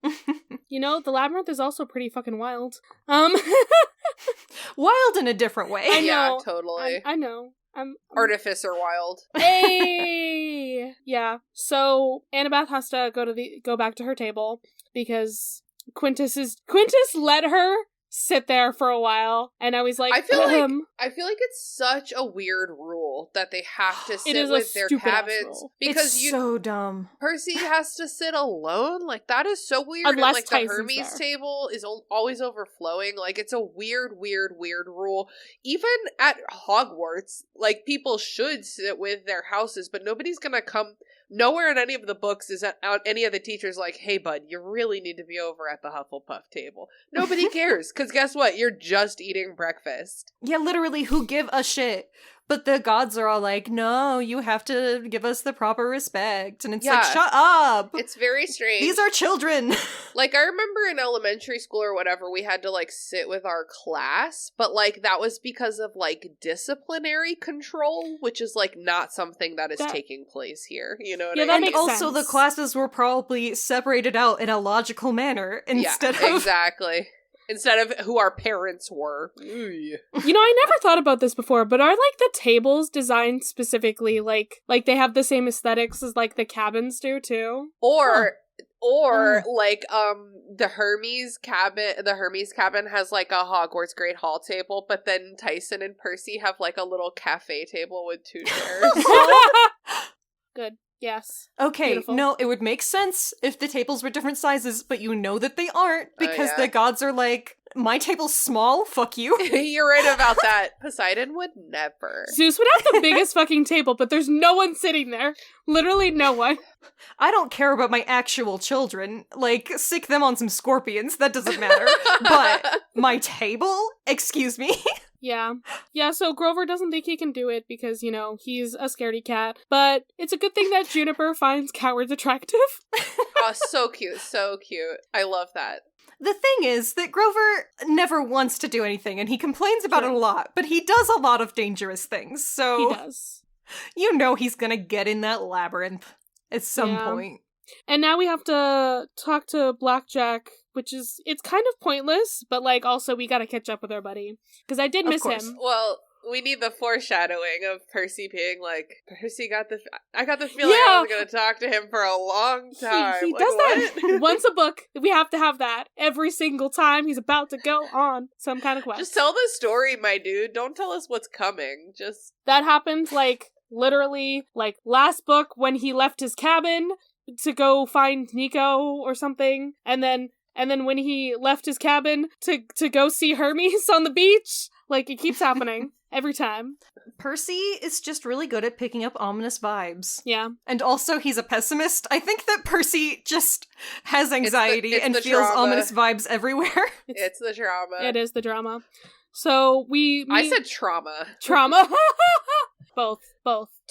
You know, the labyrinth is also pretty fucking wild. Wild in a different way. I know. Yeah, totally. I know. Artificer wild. Hey! Yeah. So Annabeth has to go back to her table because Quintus let her sit there for a while, and I was like, I feel like it's such a weird rule that they have to sit with their cabins because it's so dumb. Percy has to sit alone. Like, that is so weird. Unless and, like, Tyson's the Hermes there. table is always overflowing. Like, it's a weird rule. Even at Hogwarts, like, people should sit with their houses, but nobody's gonna come. Nowhere in any of the books is any of the teachers like, hey, bud, you really need to be over at the Hufflepuff table. Nobody cares, because guess what? You're just eating breakfast. Yeah, literally, who give a shit? But the gods are all like, no, you have to give us the proper respect. And it's like, shut up! It's very strange. These are children! Like, I remember in elementary school or whatever, we had to, like, sit with our class, but, like, that was because of, like, disciplinary control, which is, like, not something that is taking place here. You know what I mean? And also the classes were probably separated out in a logical manner instead of... Exactly. Instead of who our parents were. You know, I never thought about this before, but are, like, the tables designed specifically, like they have the same aesthetics as, like, the cabins do, too? Or like, the Hermes cabin has, like, a Hogwarts Great Hall table, but then Tyson and Percy have, like, a little cafe table with 2 chairs. Good. Yes. Okay, Beautiful. no, it would make sense if the tables were different sizes, but you know that they aren't, because the gods are like, my table's small, fuck you. You're right about that. Poseidon would never. Zeus would have the biggest fucking table, but there's no one sitting there. Literally no one. I don't care about my actual children. Like, sick them on some scorpions, that doesn't matter. But my table? Excuse me? Yeah. Yeah, so Grover doesn't think he can do it because, you know, he's a scaredy cat. But it's a good thing that Juniper finds cowards attractive. Oh, so cute. So cute. I love that. The thing is that Grover never wants to do anything, and he complains about it a lot, but he does a lot of dangerous things, so... He does. You know he's gonna get in that labyrinth at some point. And now we have to talk to Blackjack, which is, it's kind of pointless, but, like, also we gotta catch up with our buddy. Because I did miss him. Well, we need the foreshadowing of Percy being like, I got the feeling I was gonna talk to him for a long time. He like, does what? that once a book. We have to have that every single time he's about to go on some kind of quest. Just tell the story, my dude. Don't tell us what's coming. Just... That happened, like, literally, like, last book when he left his cabin to go find Nico or something, and then when he left his cabin to go see Hermes on the beach. Like, it keeps happening every time. Percy is just really good at picking up ominous vibes. Yeah. And also, he's a pessimist. I think that Percy just has anxiety and feels drama. ominous vibes everywhere. It's the drama. It is the drama. So I said trauma. Trauma. Both.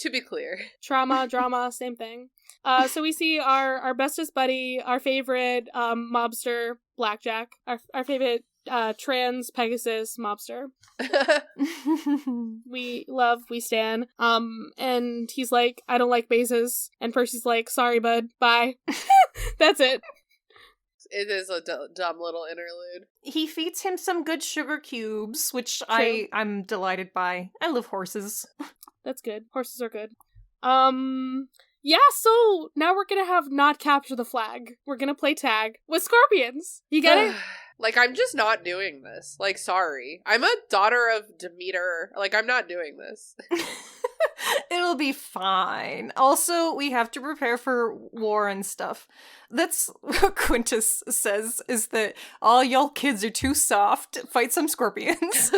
To be clear. Trauma, drama, same thing. So we see our bestest buddy, our favorite mobster, Blackjack, our favorite trans Pegasus mobster. We stan. And he's like, I don't like bases. And Percy's like, sorry, bud, bye. That's it. It is a dumb little interlude. He feeds him some good sugar cubes, which I'm delighted by. I love horses. That's good. Horses are good. Yeah, so now we're gonna have not capture the flag. We're gonna play tag with scorpions. You get it? Like, I'm just not doing this. Like, sorry. I'm a daughter of Demeter. Like, I'm not doing this. It'll be fine. Also, we have to prepare for war and stuff. That's what Quintus says, is that all y'all kids are too soft. Fight some scorpions.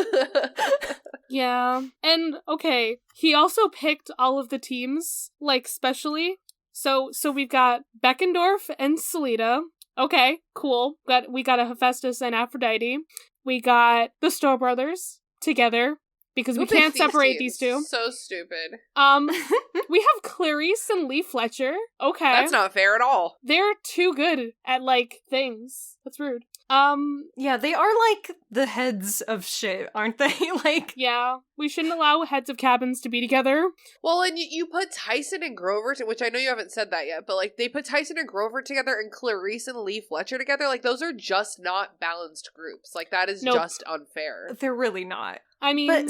Yeah. And, okay, he also picked all of the teams, like, specially. So we've got Beckendorf and Selita. Okay, cool. We got a Hephaestus and Aphrodite. We got the Stowe brothers together. Because we can't separate these two. So stupid. We have Clarice and Lee Fletcher. Okay. That's not fair at all. They're too good at, like, things. That's rude. Yeah, they are, like, the heads of shit, aren't they? Like... Yeah, we shouldn't allow heads of cabins to be together. Well, and you put Tyson and Grover, which I know you haven't said that yet, but, like, they put Tyson and Grover together and Clarice and Lee Fletcher together. Like, those are just not balanced groups. Like, that is just unfair. They're really not. I mean... But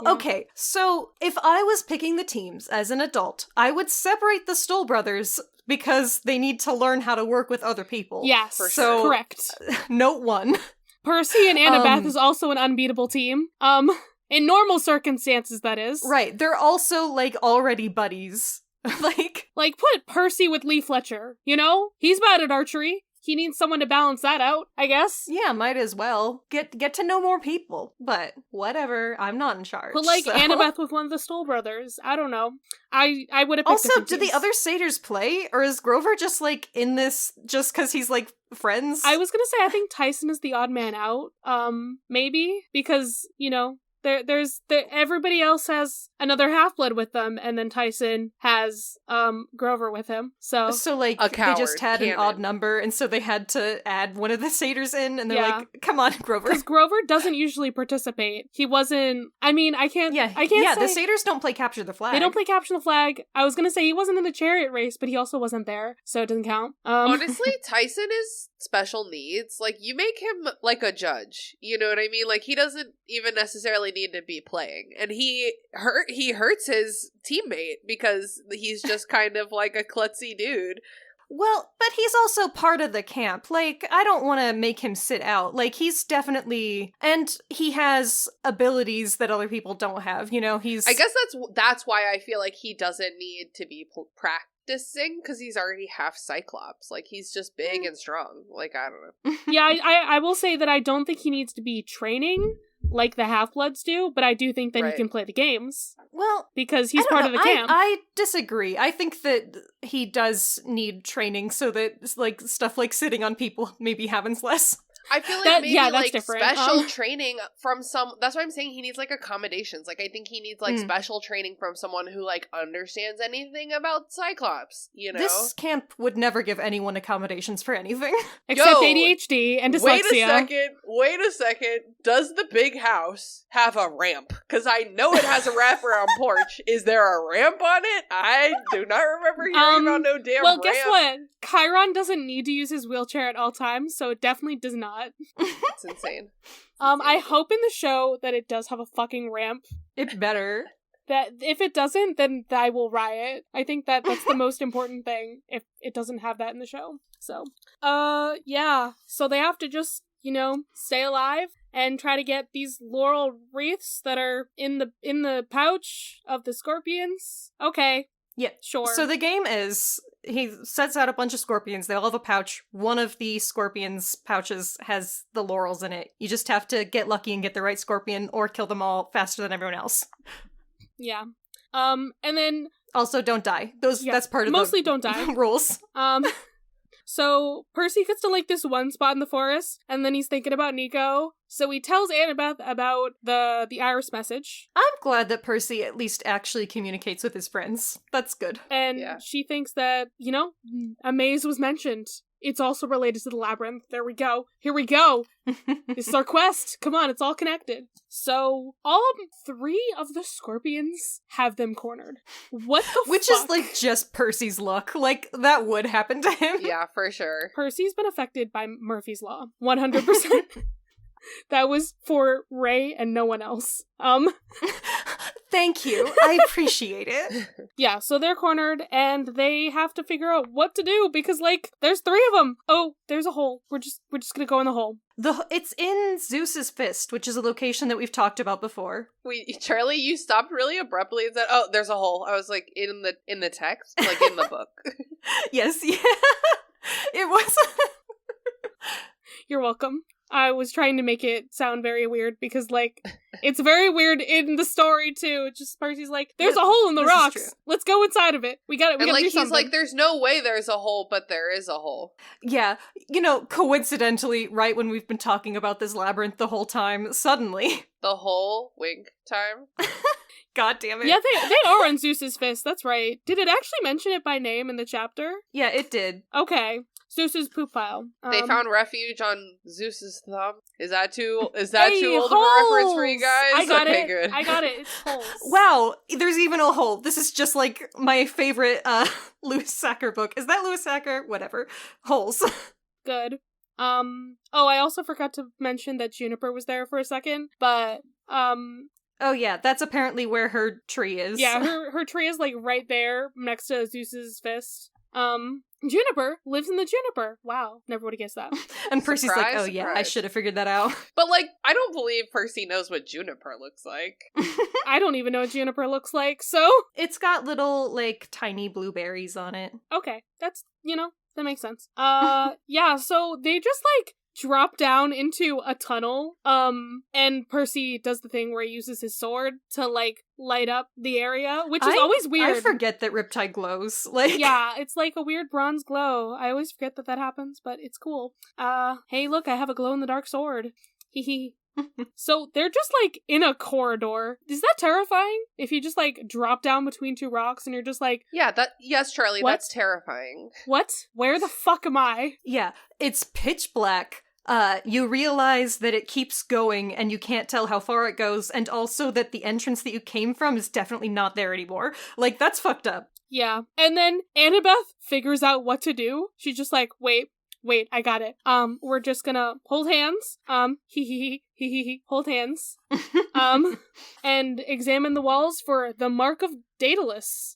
okay, so if I was picking the teams as an adult, I would separate the Stoll brothers because they need to learn how to work with other people. Yes, so, correct. Note 1. Percy and Annabeth is also an unbeatable team. In normal circumstances, that is. Right. They're also, like, already buddies. Like, put Percy with Lee Fletcher, you know? He's bad at archery. He needs someone to balance that out, I guess. Yeah, might as well. Get to know more people. But whatever, I'm not in charge. But like so. Annabeth with one of the Stoll brothers. I don't know. I would have picked Also, do teams. the other satyrs play? Or is Grover just like in this just because he's like friends? I was gonna say I think Tyson is the odd man out. Maybe because, you know, everybody else has another half-blood with them, and then Tyson has Grover with him. So like a they just coward, had an odd number, and so they had to add one of the satyrs in, and they're like, "Come on, Grover." Because Grover doesn't usually participate. He wasn't. I mean, I can't. Yeah, say, the satyrs don't play capture the flag. They don't play capture the flag. I was gonna say he wasn't in the chariot race, but he also wasn't there, so it doesn't count. Honestly, Tyson is special needs. Like, you make him like a judge. You know what I mean? Like, he doesn't even necessarily need to be playing, and he hurts his teammate because he's just kind of like a klutzy dude. Well, but he's also part of the camp. Like, I don't want to make him sit out. Like, he's definitely, and he has abilities that other people don't have. You know, he's. I guess that's why I feel like he doesn't need to be practicing, because he's already half Cyclops. Like, he's just big and strong. Like, I don't know. Yeah, I will say that I don't think he needs to be training like the Half-Bloods do, but I do think that he can play the games. Well, because he's part of the camp. I disagree. I think that he does need training so that, like, stuff like sitting on people maybe happens less. I feel like maybe that's like different. Special training from some. That's why I'm saying he needs like accommodations. Like, I think he needs like special training from someone who like understands anything about Cyclops. You know, this camp would never give anyone accommodations for anything except ADHD and dyslexia. Wait a second. Does the big house have a ramp? Because I know it has a wraparound porch. Is there a ramp on it? I do not remember hearing about no damn ramp. Well, guess what? Chiron doesn't need to use his wheelchair at all times, so it definitely does not. It's insane. I hope in the show that it does have a fucking ramp. It better. That if it doesn't, then I will riot. I think that that's the most important thing if it doesn't have that in the show. So, yeah. So they have to just, you know, stay alive and try to get these laurel wreaths that are in the pouch of the scorpions. Okay. Yeah, sure. So the game is, he sets out a bunch of scorpions. They all have a pouch. One of the scorpions' pouches has the laurels in it. You just have to get lucky and get the right scorpion, or kill them all faster than everyone else. Yeah. And then also don't die. That's part of mostly the don't die rules. So Percy gets to like this one spot in the forest, and then he's thinking about Nico. So he tells Annabeth about the iris message. I'm glad that Percy at least actually communicates with his friends. That's good. And she thinks that, you know, a maze was mentioned. It's also related to the labyrinth. There we go. Here we go. This is our quest. Come on, it's all connected. So all 3 of the scorpions have them cornered. What the Which fuck? is like just Percy's luck. Like, that would happen to him. Yeah, for sure. Percy's been affected by Murphy's Law. 100%. That was for Ray and no one else. Thank you. I appreciate it. Yeah, so they're cornered, and they have to figure out what to do, because, like, there's 3 of them. Oh, there's a hole. We're just gonna go in the hole. It's in Zeus's fist, which is a location that we've talked about before. Charlie, you stopped really abruptly and said, "Oh, there's a hole." I was like, in the text, like in the book. Yes, yeah. It was. You're welcome. I was trying to make it sound very weird because, like, it's very weird in the story, too. It's just Percy's like, there's a hole in the rocks. Let's go inside of it. We gotta do something. He's like, there's no way there's a hole, but there is a hole. Yeah. You know, coincidentally, right when we've been talking about this labyrinth the whole time, suddenly. The whole wink time. God damn it. Yeah, they are on Zeus's fist. That's right. Did it actually mention it by name in the chapter? Yeah, it did. Okay. Zeus's poop pile. They found refuge on Zeus's thumb. Is that too old of a reference for you guys? I got it. Good. I got it. It's holes. Wow, there's even a hole. This is just like my favorite Lewis Sacker book. Is that Lewis Sacker? Whatever. Holes. Good. Oh, I also forgot to mention that Juniper was there for a second, but oh yeah, that's apparently where her tree is. Yeah, her tree is like right there next to Zeus's fist. Juniper lives in the juniper. Wow, never would have guessed that. And Percy's Surprise, like, oh yeah, I surprise. should have figured that out. But, like, I don't believe Percy knows what Juniper looks like. I don't even know what juniper looks like, so... It's got little, like, tiny blueberries on it. Okay, that's, that makes sense. Yeah, so they just, like, drop down into a tunnel, and Percy does the thing where he uses his sword to, like, light up the area, which is always weird. I forget that Riptide glows. Like, Yeah, it's like a weird bronze glow. I always forget that happens, but it's cool. Hey, look, I have a glow-in-the-dark sword. Hee hee. So they're just, like, in a corridor. Is that terrifying? If you just, like, drop down between two rocks and you're just like... Yeah, yes, Charlie, What? that's terrifying. What? Where the fuck am I? Yeah, it's pitch black. You realize that it keeps going and you can't tell how far it goes, and also that the entrance that you came from is definitely not there anymore. Like, that's fucked up. Yeah. And then Annabeth figures out what to do. She's just like, wait, I got it. We're just gonna hold hands. Hold hands. And examine the walls for the mark of Daedalus.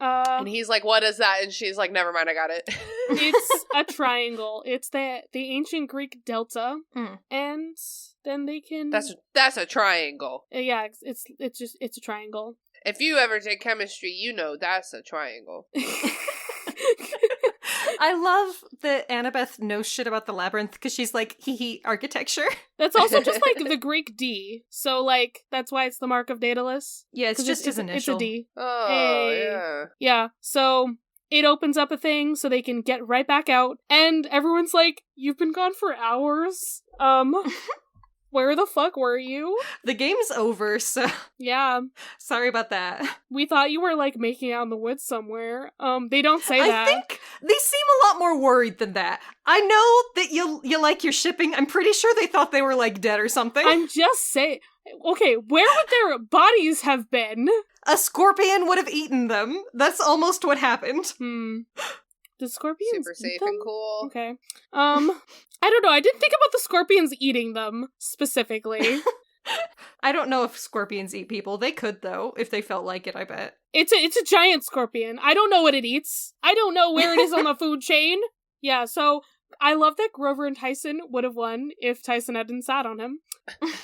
And he's like, what is that? And she's like, never mind, I got it. It's a triangle. It's the ancient Greek delta. And then they can... That's a triangle. Yeah, it's a triangle. If you ever take chemistry, you know that's a triangle. I love that Annabeth knows shit about the labyrinth because she's like, architecture. That's also just like the Greek D. So, like, that's why it's the mark of Daedalus. Yeah, it's just his initial. It's a D. Oh, Hey. yeah. Yeah, so it opens up a thing so they can get right back out. And everyone's like, you've been gone for hours. Where the fuck were you? The game's over, so Yeah. sorry about that. We thought you were, like, making out in the woods somewhere. They don't say that. I think they seem a lot more worried than that. I know that you like your shipping. I'm pretty sure they thought they were, like, dead or something. I'm just saying. Okay, where would their bodies have been? A scorpion would have eaten them. That's almost what happened. The scorpions Super eat safe them? and cool. Okay. I don't know. I didn't think about the scorpions eating them, specifically. I don't know if scorpions eat people. They could, though, if they felt like it, I bet. It's a giant scorpion. I don't know what it eats. I don't know where it is on the food chain. Yeah, so I love that Grover and Tyson would have won if Tyson hadn't sat on him.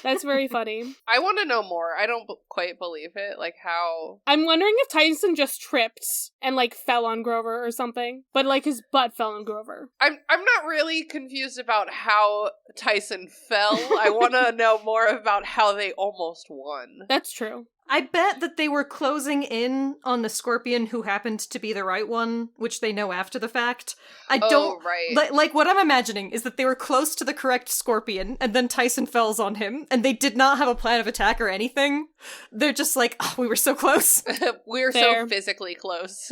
That's very funny. I want to know more. I don't quite believe it. Like, how... I'm wondering if Tyson just tripped and, like, fell on Grover or something. But, like, his butt fell on Grover. I'm not really confused about how Tyson fell. I want to know more about how they almost won. That's true. I bet that they were closing in on the scorpion who happened to be the right one, which they know after the fact. Right. Like, what I'm imagining is that they were close to the correct scorpion, and then Tyson fells on him, and they did not have a plan of attack or anything. They're just like, oh, we were so close. We're Fair. so physically close.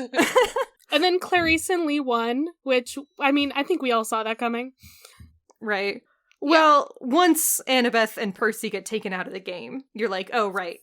And then Clarice and Lee won, which, I mean, I think we all saw that coming. Right. Well, once Annabeth and Percy get taken out of the game, you're like, oh, right.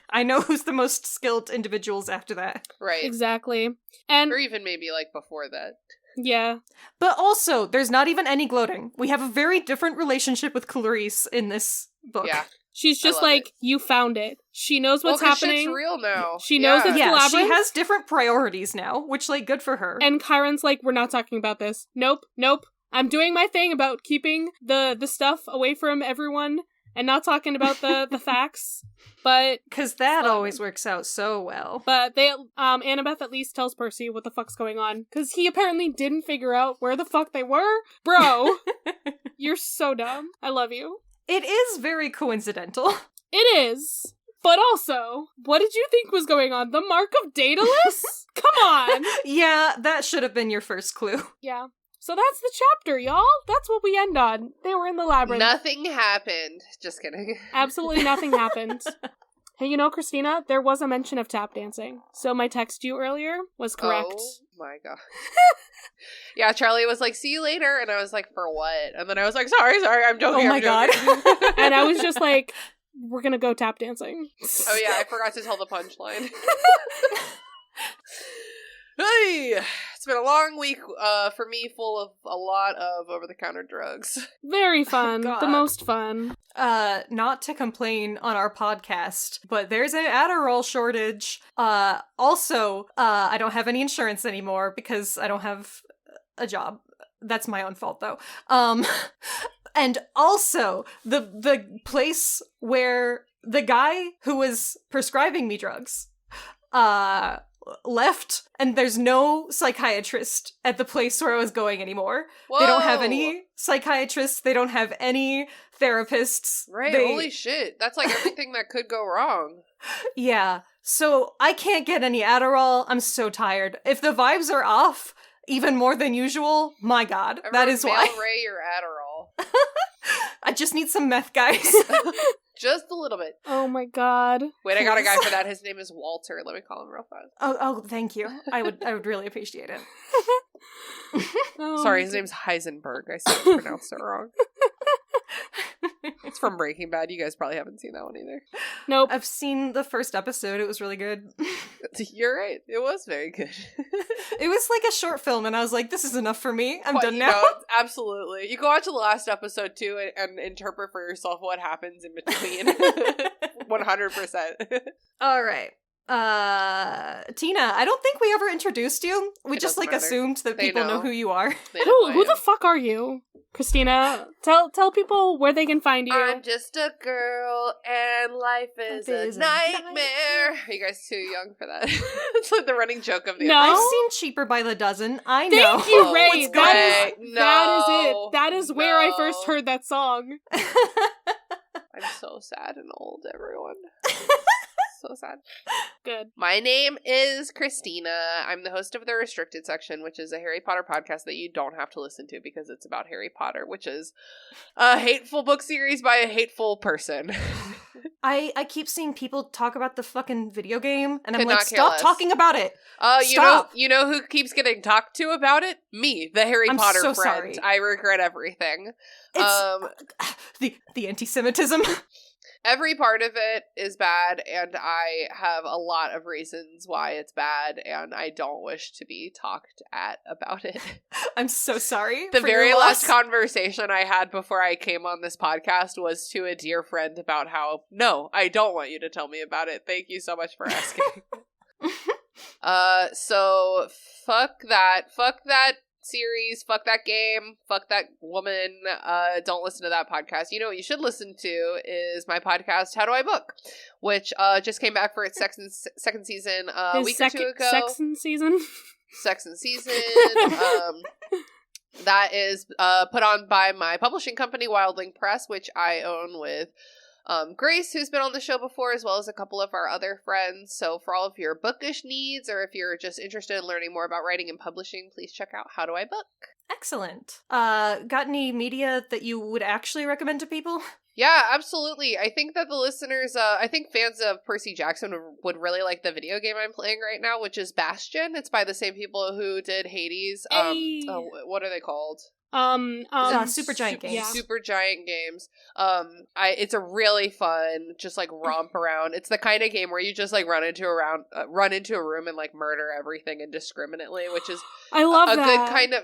I know who's the most skilled individuals after that. Right. Exactly. And Or even maybe, like, before that. yeah. But also, there's not even any gloating. We have a very different relationship with Clarice in this book. Yeah. She's just love like, it. you found it. She knows what's 'cause happening. shit's real now. She knows it's Yeah, the she labyrinth. has different priorities now, which, like, good for her. And Chiron's like, we're not talking about this. Nope. I'm doing my thing about keeping the stuff away from everyone and not talking about the facts. But because that always works out so well. But they Annabeth at least tells Percy what the fuck's going on, because he apparently didn't figure out where the fuck they were. Bro, you're so dumb. I love you. It is very coincidental. It is. But also, what did you think was going on? The Mark of Daedalus? Come on! Yeah, that should have been your first clue. Yeah. So that's the chapter, y'all. That's what we end on. They were in the labyrinth. Nothing happened. Just kidding. Absolutely nothing happened. Hey, you know, Christina, there was a mention of tap dancing. So my text you earlier was correct. Oh my god. Yeah, Charlie was like, see you later. And I was like, for what? And then I was like, sorry, I'm joking. Oh my god. And I was just like, we're gonna go tap dancing. Oh yeah, I forgot to tell the punchline. Hey! It's been a long week for me, full of a lot of over-the-counter drugs. Very fun. God. The most fun. Not to complain on our podcast, but there's an Adderall shortage. Also, I don't have any insurance anymore because I don't have a job. That's my own fault, though. And also, the place where the guy who was prescribing me drugs, left, and there's no psychiatrist at the place where I was going anymore. Whoa. They don't have any psychiatrists. They don't have any therapists. Right, holy shit. That's like everything that could go wrong. Yeah, so I can't get any Adderall. I'm so tired. If the vibes are off, even more than usual, my god, Everyone that is why. mail Ray your Adderall. I just need some meth, guys. Just a little bit. Oh my god. Wait, I got a guy for that. His name is Walter. Let me call him real fast. Oh, thank you. I would really appreciate it. Sorry, his name's Heisenberg. I still pronounced it wrong. It's from Breaking Bad. You guys probably haven't seen that one either. Nope. I've seen the first episode. It was really good. You're right. It was very good. It was like a short film, and I was like, this is enough for me. I'm done you now. know, absolutely. You can watch the last episode, too, and interpret for yourself what happens in between. 100%. All right. Tina, I don't think we ever introduced you. We It just doesn't like matter. assumed that They people know know. who you are. They know I Who the am. fuck are you? Christina, tell people where they can find you. I'm just a girl, and life is Life is a a nightmare. Are you guys too young for that? It's like the running joke of the No. I've episode. seen Cheaper by the Dozen. I know. Thank you, Oh, Ray. what's That going is on? that is it. No. That is where I first No. heard that song. I'm so sad and old, everyone. So sad. Good. My name is Christina. I'm the host of The Restricted Section, which is a Harry Potter podcast that you don't have to listen to because it's about Harry Potter, which is a hateful book series by a hateful person. I keep seeing people talk about the fucking video game, and I'm Could like, not care stop less. talking about it. You Stop. know who keeps getting talked to about it? Me, the Harry I'm Potter so friend. sorry. I regret everything. It's the anti-Semitism. Every part of it is bad, and I have a lot of reasons why it's bad, and I don't wish to be talked at about it. I'm so sorry. The for your very last loss. conversation I had before I came on this podcast was to a dear friend about how, no, I don't want you to tell me about it. Thank you so much for asking. So fuck that series, fuck that game, fuck that woman. Don't listen to that podcast. You know what you should listen to is my podcast, How Do I Book, which just came back for its second season a week or two ago. Second season? Second season. That is put on by my publishing company, Wildling Press, which I own with Grace, who's been on the show before, as well as a couple of our other friends. So for all of your bookish needs, or if you're just interested in learning more about writing and publishing, please check out How Do I Book. Excellent. Got any media that you would actually recommend to people? Yeah, absolutely. I think that the listeners, I think fans of Percy Jackson would really like the video game I'm playing right now, which is Bastion. It's by the same people who did Hades. Hey. What are they called? Super Giant Games. Yeah. Super Giant Games. It's a really fun, just like romp around. It's the kind of game where you just like run into a room and like murder everything indiscriminately, which is I love a that. good kind of.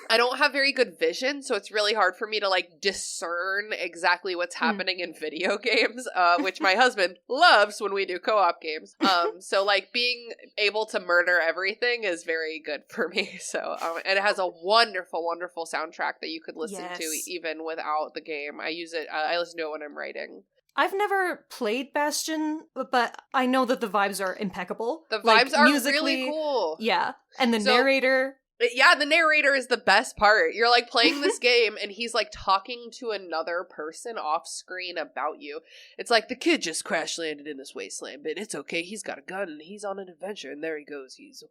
I don't have very good vision, so it's really hard for me to like discern exactly what's happening in video games, which my husband loves when we do co-op games. So like being able to murder everything is very good for me. So and it has a wonderful, wonderful soundtrack that you could listen to Yes. even without the game. I use it. I listen to it when I'm writing. I've never played Bastion, but I know that the vibes are impeccable. The Like, vibes are musically, really cool. Yeah, and the So- narrator. Yeah, the narrator is the best part. You're like playing this game and he's like talking to another person off screen about you. It's like the kid just crash landed in this wasteland, but it's okay. He's got a gun and he's on an adventure, and there he goes. He's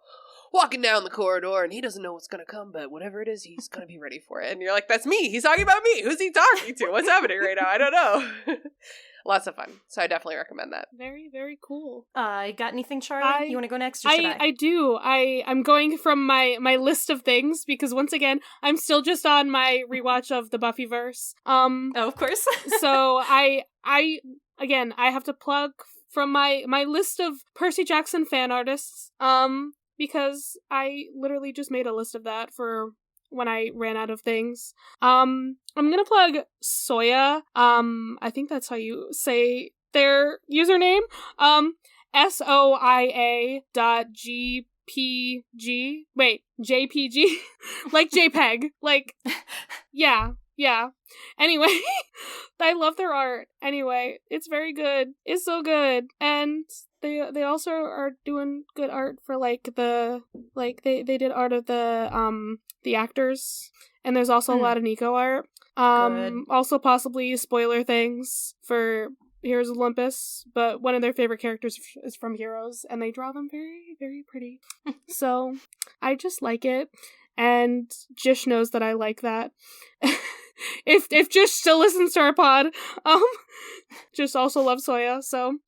walking down the corridor and he doesn't know what's gonna come, but whatever it is, he's gonna be ready for it. And you're like, that's me. He's talking about me. Who's he talking to? What's happening right now? I don't know. Lots of fun. So I definitely recommend that. Very, very cool. Got anything, Charlie? You want to go next, or should I? I do. I'm going from my list of things because once again, I'm still just on my rewatch of the Buffyverse. Oh, of course. So I have to plug from my list of Percy Jackson fan artists. because I literally just made a list of that for when I ran out of things. I'm gonna plug Soia. I think that's how you say their username. Soia.jpg. Wait, JPG? Like JPEG. Like, yeah. Anyway, I love their art. Anyway, it's very good. It's so good. And they also are doing good art for like they did art of the actors. And there's also a lot of Nico art. Good. Also possibly spoiler things for Heroes of Olympus, but one of their favorite characters is from Heroes, and they draw them very, very pretty. So I just like it, and Jish knows that I like that. if Jish still listens to our pod, Jish also loves Soia, so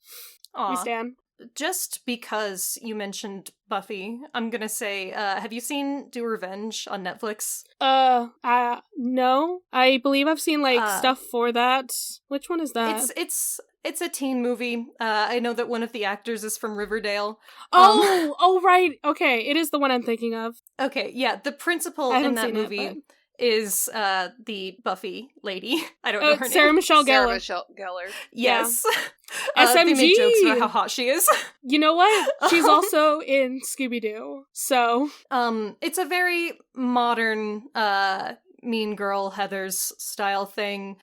we stan. Just because you mentioned Buffy, I'm gonna say, have you seen Do Revenge on Netflix? No. I believe I've seen, stuff for that. Which one is that? It's a teen movie. I know that one of the actors is from Riverdale. Oh, right. Okay, it is the one I'm thinking of. Okay, yeah, the principal in that movie is the Buffy lady. I don't know her name. Sarah Michelle Gellar. Sarah Michelle Gellar. Yes. SMG! They make jokes about how hot she is. You know what? She's also in Scooby-Doo, so... It's a very modern, Mean Girl Heathers style thing.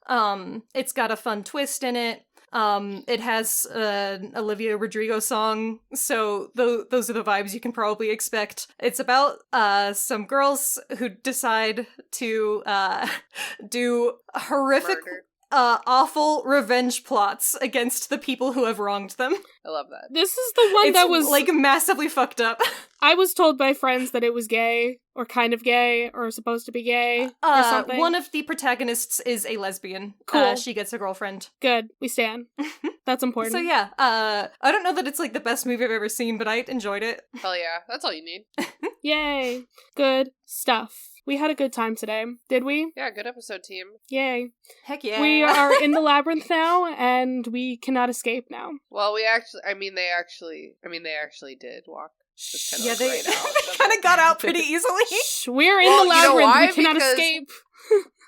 It's got a fun twist in it. It has an Olivia Rodrigo song, so those are the vibes you can probably expect. It's about some girls who decide to do horrific, awful revenge plots against the people who have wronged them. I love that. This is the one that was like massively fucked up. I was told by friends that it was gay, or kind of gay, or supposed to be gay, or something. One of the protagonists is a lesbian. Cool. She gets a girlfriend. Good. We stan. That's important. So yeah, I don't know that it's like the best movie I've ever seen, but I enjoyed it. Hell yeah, that's all you need. Yay. Good stuff. We had a good time today, did we? Yeah, good episode, team. Yay. Heck yeah. We are in the labyrinth now, and we cannot escape now. Well, they actually did walk. Yeah, they kind of got out pretty easily. We're in the labyrinth. You know why? We cannot escape.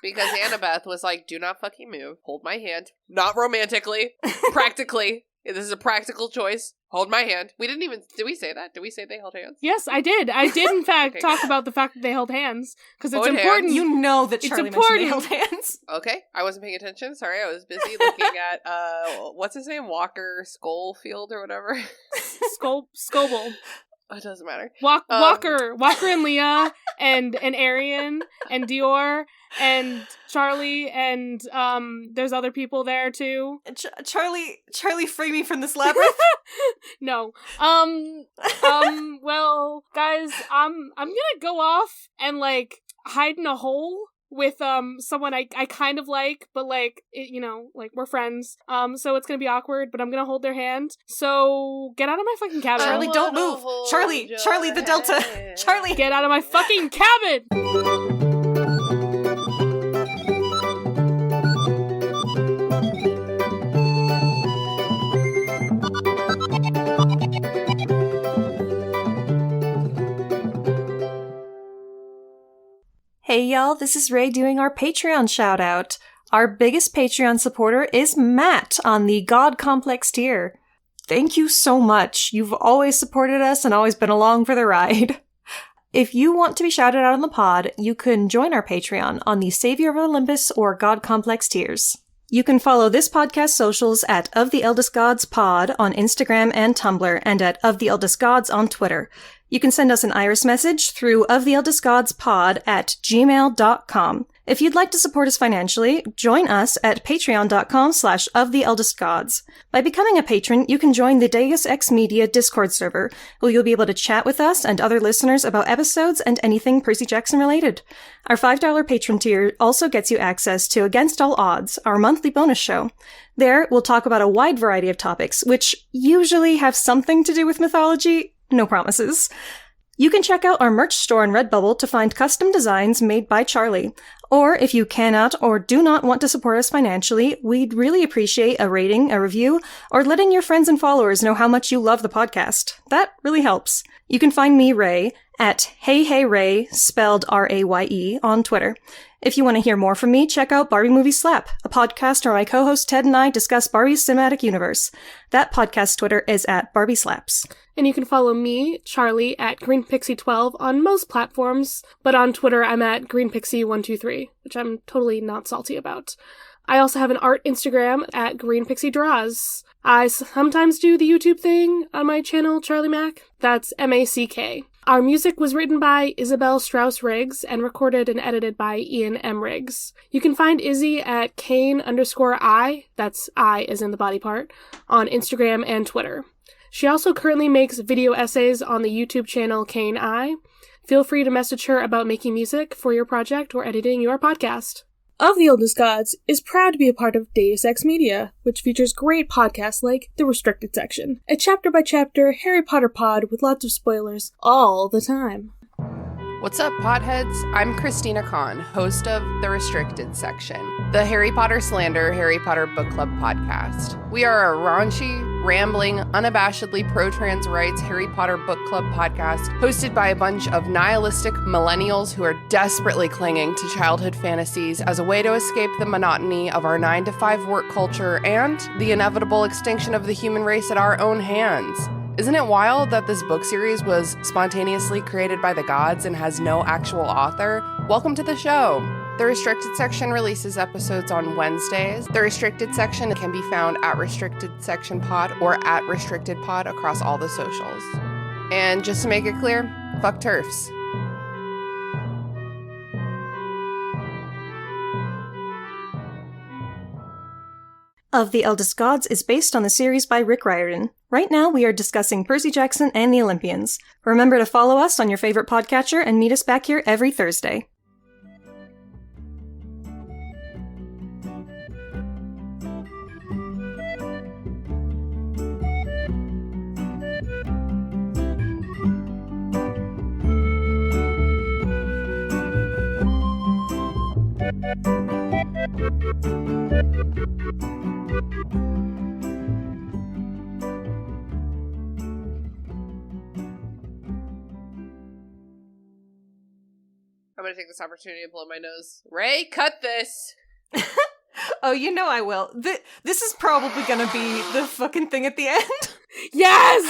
Because Annabeth was like, do not fucking move. Hold my hand. Not romantically. Practically. This is a practical choice. Hold my hand. Did we say that? Did we say they held hands? Yes, I did. I did, in fact, talk about the fact that they held hands. Because it's important. Hands. You know that Charlie mentioned they held hands. Okay, I wasn't paying attention. Sorry, I was busy looking at, what's his name? Walker Schofield or whatever? Scoble. It doesn't matter. Walker and Leah, and Arian, and Dior, and Charlie, and there's other people there too. Charlie, free me from this labyrinth. No. Well, guys, I'm gonna go off and hide in a hole with someone I kind of like, but we're friends. So it's gonna be awkward, but I'm gonna hold their hand. So get out of my fucking cabin. Charlie, don't move. Charlie, the Delta. Charlie, get out of my fucking cabin. Hey y'all, this is Ray doing our Patreon shout out. Our biggest Patreon supporter is Matt on the God Complex tier. Thank you so much. You've always supported us and always been along for the ride. If you want to be shouted out on the pod, you can join our Patreon on the Savior of Olympus or God Complex tiers. You can follow this podcast's socials at Of the Eldest Gods Pod on Instagram and Tumblr, and at Of the Eldest Gods on Twitter. You can send us an iris message through oftheeldestgodspod@gmail.com. If you'd like to support us financially, join us at patreon.com/oftheeldestgods. By becoming a patron, you can join the Deus Ex Media Discord server, where you'll be able to chat with us and other listeners about episodes and anything Percy Jackson related. Our $5 patron tier also gets you access to Against All Odds, our monthly bonus show. There, we'll talk about a wide variety of topics, which usually have something to do with mythology. No promises. You can check out our merch store on Redbubble to find custom designs made by Charlie. Or if you cannot or do not want to support us financially, we'd really appreciate a rating, a review, or letting your friends and followers know how much you love the podcast. That really helps. You can find me, Ray, at HeyHeyRay, spelled R-A-Y-E, on Twitter. If you want to hear more from me, check out Barbie Movie Slap, a podcast where my co-host Ted and I discuss Barbie's cinematic universe. That podcast Twitter is at Barbie Slaps. And you can follow me, Charlie, at GreenPixie12 on most platforms, but on Twitter I'm at GreenPixie123, which I'm totally not salty about. I also have an art Instagram at GreenPixieDraws. I sometimes do the YouTube thing on my channel, Charlie Mac. That's M-A-C-K. Our music was written by Isabel Strauss-Riggs and recorded and edited by Ian M. Riggs. You can find Izzy at Kane_I, that's I as in the body part, on Instagram and Twitter. She also currently makes video essays on the YouTube channel Kane I. Feel free to message her about making music for your project or editing your podcast. Of the Oldest Gods is proud to be a part of Deus Ex Media, which features great podcasts like The Restricted Section, a chapter-by-chapter Harry Potter pod with lots of spoilers all the time. What's up, potheads? I'm Christina Kann, host of The Restricted Section, the Harry Potter Slander Harry Potter Book Club podcast. We are a raunchy, rambling, unabashedly pro-trans rights Harry Potter Book Club podcast hosted by a bunch of nihilistic millennials who are desperately clinging to childhood fantasies as a way to escape the monotony of our 9-to-5 work culture and the inevitable extinction of the human race at our own hands. Isn't it wild that this book series was spontaneously created by the gods and has no actual author? Welcome to the show. The Restricted Section releases episodes on Wednesdays. The Restricted Section can be found at Restricted Section Pod or at Restricted Pod across all the socials. And just to make it clear, fuck TERFs. Of the Eldest Gods is based on the series by Rick Riordan. Right now, we are discussing Percy Jackson and the Olympians. Remember to follow us on your favorite podcatcher and meet us back here every Thursday. I'm gonna take this opportunity to blow my nose. Ray, cut this! Oh, you know I will. This is probably gonna be the fucking thing at the end. Yes!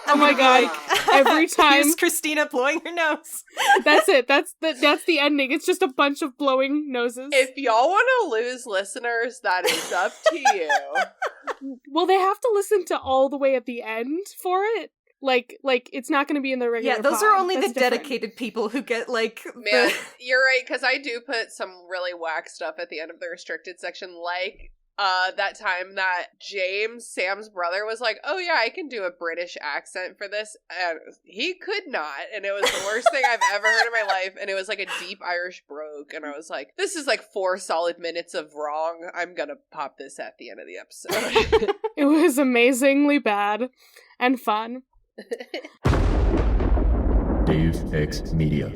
Oh my god. Every time. Here's Christina blowing her nose. That's it. That's the ending. It's just a bunch of blowing noses. If y'all want to lose listeners, that is up to you. Well, they have to listen to all the way at the end for it. Like it's not going to be in the regular. Yeah, those pod. are only That's the different. dedicated people who get like. Man, you're right, because I do put some really whack stuff at the end of the Restricted Section, like that time that James, Sam's brother, was like, "Oh yeah, I can do a British accent for this," and he could not, and it was the worst thing I've ever heard in my life, and it was like a deep Irish brogue, and I was like, "This is like 4 solid minutes of wrong. I'm gonna pop this at the end of the episode." It was amazingly bad and fun. Deus Ex Media.